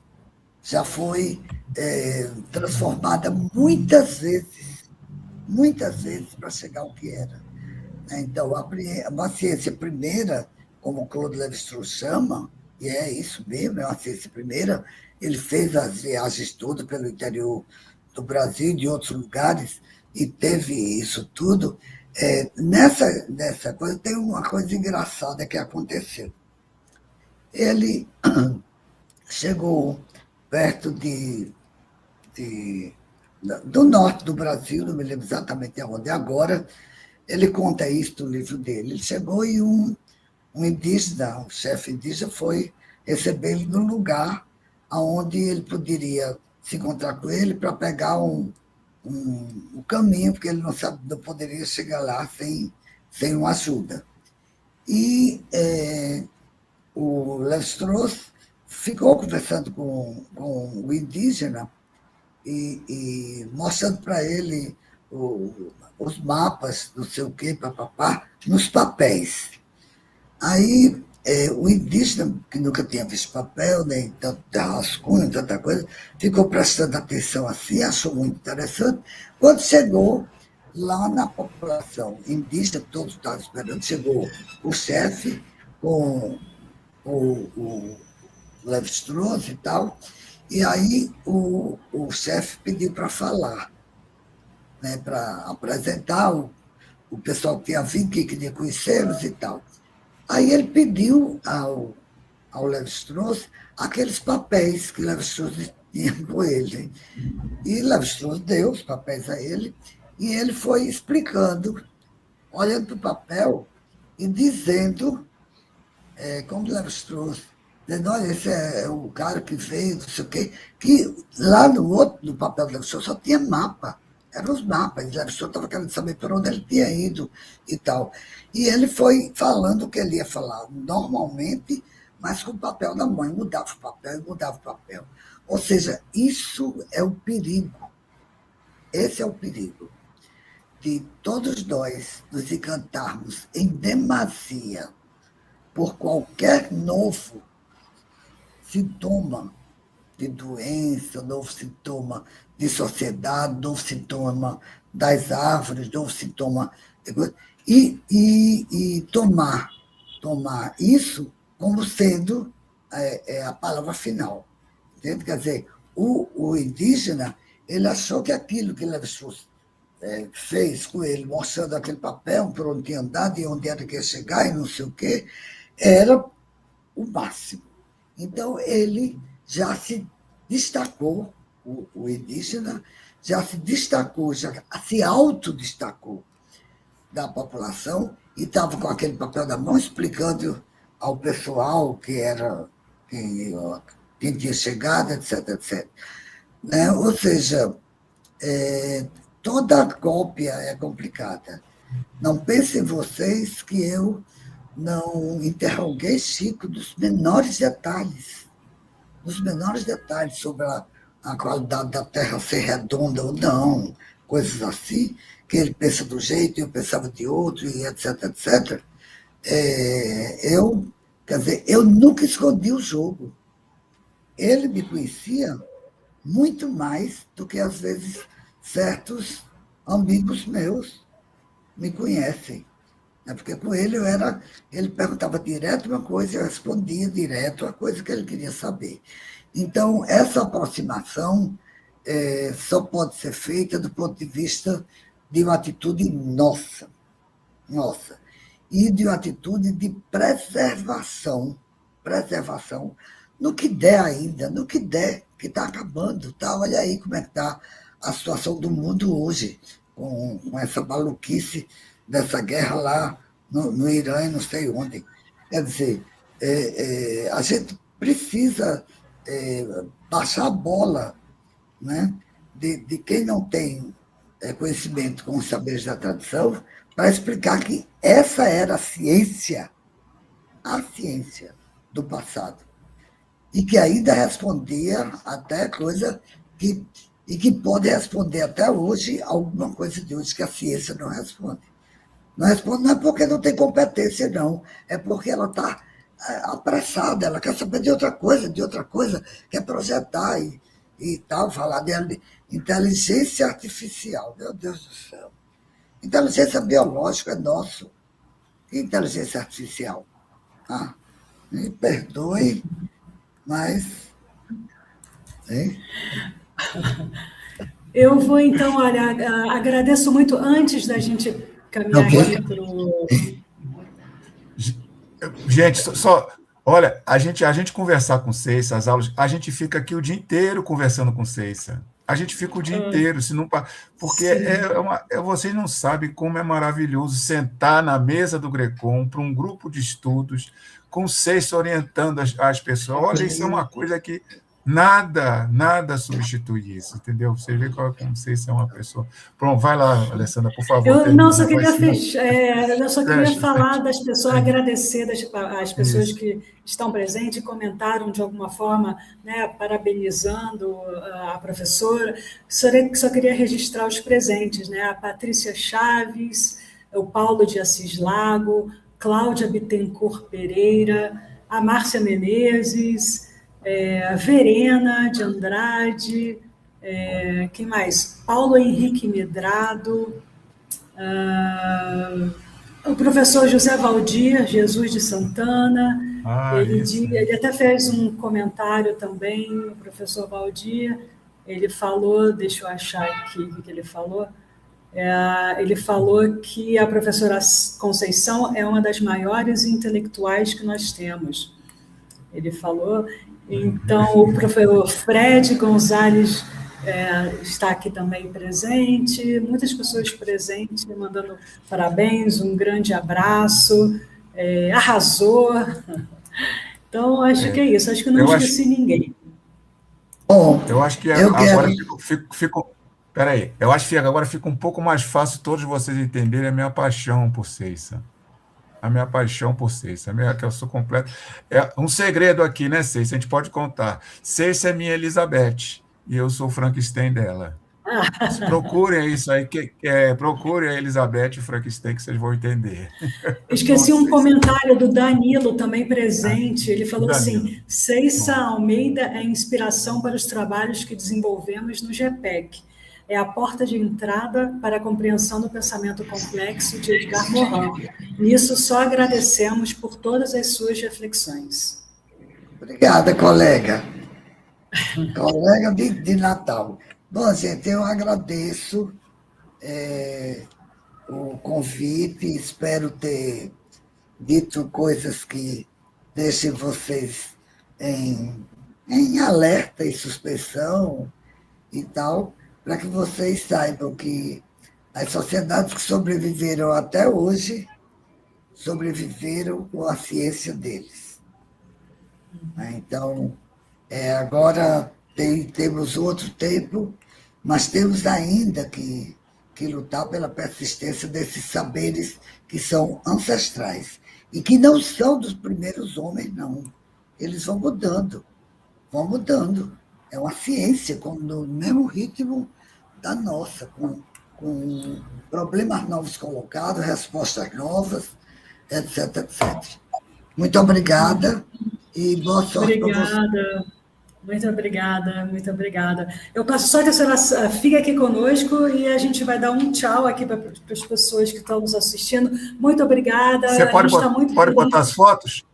transformada muitas vezes para chegar ao que era. Então, uma ciência primeira, como o Claude Lévi-Strauss chama, e é isso mesmo, é uma ciência primeira, ele fez as viagens todas pelo interior do Brasil e de outros lugares, e teve isso tudo. Nessa coisa, tem uma coisa engraçada que aconteceu. Ele chegou perto do norte do Brasil, não me lembro exatamente onde agora, ele conta isso no livro dele. Ele chegou e um indígena, um chefe indígena, foi receber ele num lugar onde ele poderia se encontrar com ele para pegar um caminho, porque ele não poderia chegar lá sem uma ajuda. E o Lévi-Strauss ficou conversando com o indígena e mostrando para ele os mapas, não sei o quê, papapá, nos papéis. Aí o indígena, que nunca tinha visto papel, nem tanto rascunho, tanta coisa, ficou prestando atenção assim, achou muito interessante. Quando chegou lá na população indígena, todos estavam esperando, chegou o chefe com o Lévi-Strauss e tal, e aí o chefe pediu para falar, né, para apresentar o pessoal que tinha vindo, que queria conhecê-los e tal. Aí ele pediu ao Lévi-Strauss aqueles papéis que Lévi-Strauss tinha com ele. E Lévi-Strauss deu os papéis a ele, e ele foi explicando, olhando para o papel e dizendo, como Lévi-Strauss, dizendo, olha, esse é o cara que veio, não sei o quê, que lá no papel do Lévi-Strauss só tinha mapa. Eram os mapas, e Lévi-Strauss estava querendo saber por onde ele tinha ido e tal. E ele foi falando o que ele ia falar normalmente, mas com o papel na mão, mudava o papel e mudava o papel. Ou seja, isso é o perigo. Esse é o perigo de todos nós nos encantarmos em demasia por qualquer novo sintoma de doença, novo sintoma de sociedade, novo sintoma das árvores, novo sintoma... E tomar isso como sendo a palavra final. Entende? Quer dizer, o indígena, ele achou que aquilo que Lévi-Strauss fez com ele, mostrando aquele papel, por onde tinha andado e onde era que ia chegar e não sei o quê, era o máximo. Então, ele já se destacou, o indígena já se destacou, já se autodestacou da população e estava com aquele papel na mão explicando ao pessoal quem tinha chegado, etc, etc. Né? Ou seja, toda cópia é complicada. Não pensem vocês que eu não interroguei Chico dos menores detalhes sobre a qualidade da Terra ser redonda ou não, coisas assim, que ele pensa do jeito, eu pensava de outro, e etc, etc. Quer dizer, eu nunca escondi o jogo. Ele me conhecia muito mais do que, às vezes, certos amigos meus me conhecem. Porque com ele ele perguntava direto uma coisa e eu respondia direto a coisa que ele queria saber. Então, essa aproximação só pode ser feita do ponto de vista de uma atitude nossa, e de uma atitude de preservação, no que der ainda, no que der, que está acabando. Tá? Olha aí como é que está a situação do mundo hoje, com essa maluquice dessa guerra lá no Irã e não sei onde. Quer dizer, a gente precisa baixar a bola, né, de quem não tem conhecimento com os saberes da tradição, para explicar que essa era a ciência do passado, e que ainda respondia até coisa e que pode responder até hoje alguma coisa de hoje que a ciência não responde. Não responde não é porque não tem competência, não. É porque ela está apressada, ela quer saber de outra coisa, quer projetar e tal, falar de inteligência artificial. Meu Deus do céu. Inteligência biológica é nosso. Que inteligência artificial? Me perdoe, mas... Hein? Eu vou, então, olha, agradeço muito, antes da gente caminhar aqui para o... Gente, olha, a gente conversar com Ceissa, as aulas, a gente fica aqui o dia inteiro conversando com Ceissa. A gente fica o dia inteiro, se não, porque vocês não sabem como é maravilhoso sentar na mesa do Grecon para um grupo de estudos, com Ceissa orientando as pessoas. Olha, isso é uma coisa que nada substitui isso, entendeu? Você vê como vocês são uma pessoa. Pronto, vai lá, Alessandra, por favor. Eu só queria eu só queria Fecha. falar das pessoas, agradecer as pessoas Isso. que estão presentes e comentaram de alguma forma, né, parabenizando a professora. Só queria registrar os presentes, né? A Patrícia Chaves, o Paulo de Assis Lago, Cláudia Bittencourt Pereira, a Márcia Menezes, a Verena de Andrade, quem mais? Paulo Henrique Medrado, o professor José Valdir Jesus de Santana, ele até fez um comentário também, o professor Valdir, ele falou, deixa eu achar aqui o que ele falou, ele falou que a professora Conceição é uma das maiores intelectuais que nós temos. Ele falou. Então, o professor Fred Gonzalez está aqui também presente, muitas pessoas presentes, mandando parabéns, um grande abraço, arrasou. Então, acho que é isso, acho que não esqueci ninguém. Bom, eu acho que agora peraí, eu acho que agora fica um pouco mais fácil todos vocês entenderem a minha paixão por Ceiça. A minha paixão por Ceiça, que eu sou completo. É um segredo aqui, né, Ceiça? A gente pode contar. Ceiça é minha Elizabeth, e eu sou o Frankenstein dela. Procurem isso aí, procurem a Elizabeth e o Frankenstein, que vocês vão entender. Esqueci um comentário do Danilo, também presente. Ele falou assim: Ceiça Almeida é inspiração para os trabalhos que desenvolvemos no GPEC. É a porta de entrada para a compreensão do pensamento complexo de Edgar Morin. Nisso, só agradecemos por todas as suas reflexões. Obrigada, colega. Colega de Natal. Bom, gente, eu agradeço o convite, espero ter dito coisas que deixem vocês em alerta e suspensão e tal, para que vocês saibam que as sociedades que sobreviveram até hoje sobreviveram com a ciência deles. Então, agora temos outro tempo, mas temos ainda que lutar pela persistência desses saberes que são ancestrais e que não são dos primeiros homens, não. Eles vão mudando. É uma ciência, no mesmo ritmo da nossa, com problemas novos colocados, respostas novas, etc, etc. Muito obrigada e boa sorte para você. Muito obrigada. Eu passo só que a senhora fique aqui conosco e a gente vai dar um tchau aqui para as pessoas que estão nos assistindo. Muito obrigada. Você pode botar as fotos?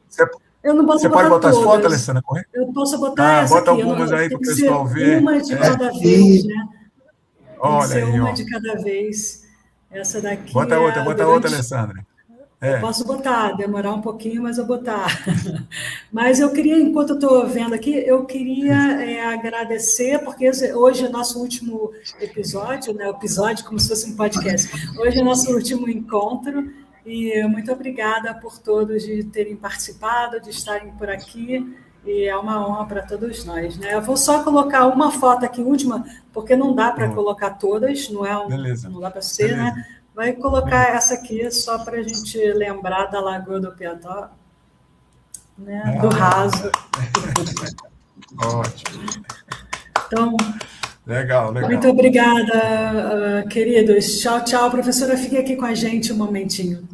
Eu não posso Você pode botar as fotos, Alessandra? Eu posso botar essa bota aqui. Algumas aí para o pessoal ver. Uma de cada vez, né? Olha aí, uma de cada vez. Essa daqui bota outra, Alessandra. Eu posso botar, demorar um pouquinho, mas eu botar. Mas eu queria, enquanto eu estou vendo aqui, eu queria agradecer, porque hoje é o nosso último episódio, né? Episódio como se fosse um podcast. Hoje é o nosso último encontro, e muito obrigada por todos de terem participado, de estarem por aqui, e é uma honra para todos nós, né? Eu vou só colocar uma foto aqui, última, porque não dá para colocar todas, não dá para ser, né? Vai colocar essa aqui só para a gente lembrar da Lagoa do Piató, né? Do raso. Ótimo. Então, legal. Muito obrigada, queridos. Tchau, professora. Fique aqui com a gente um momentinho.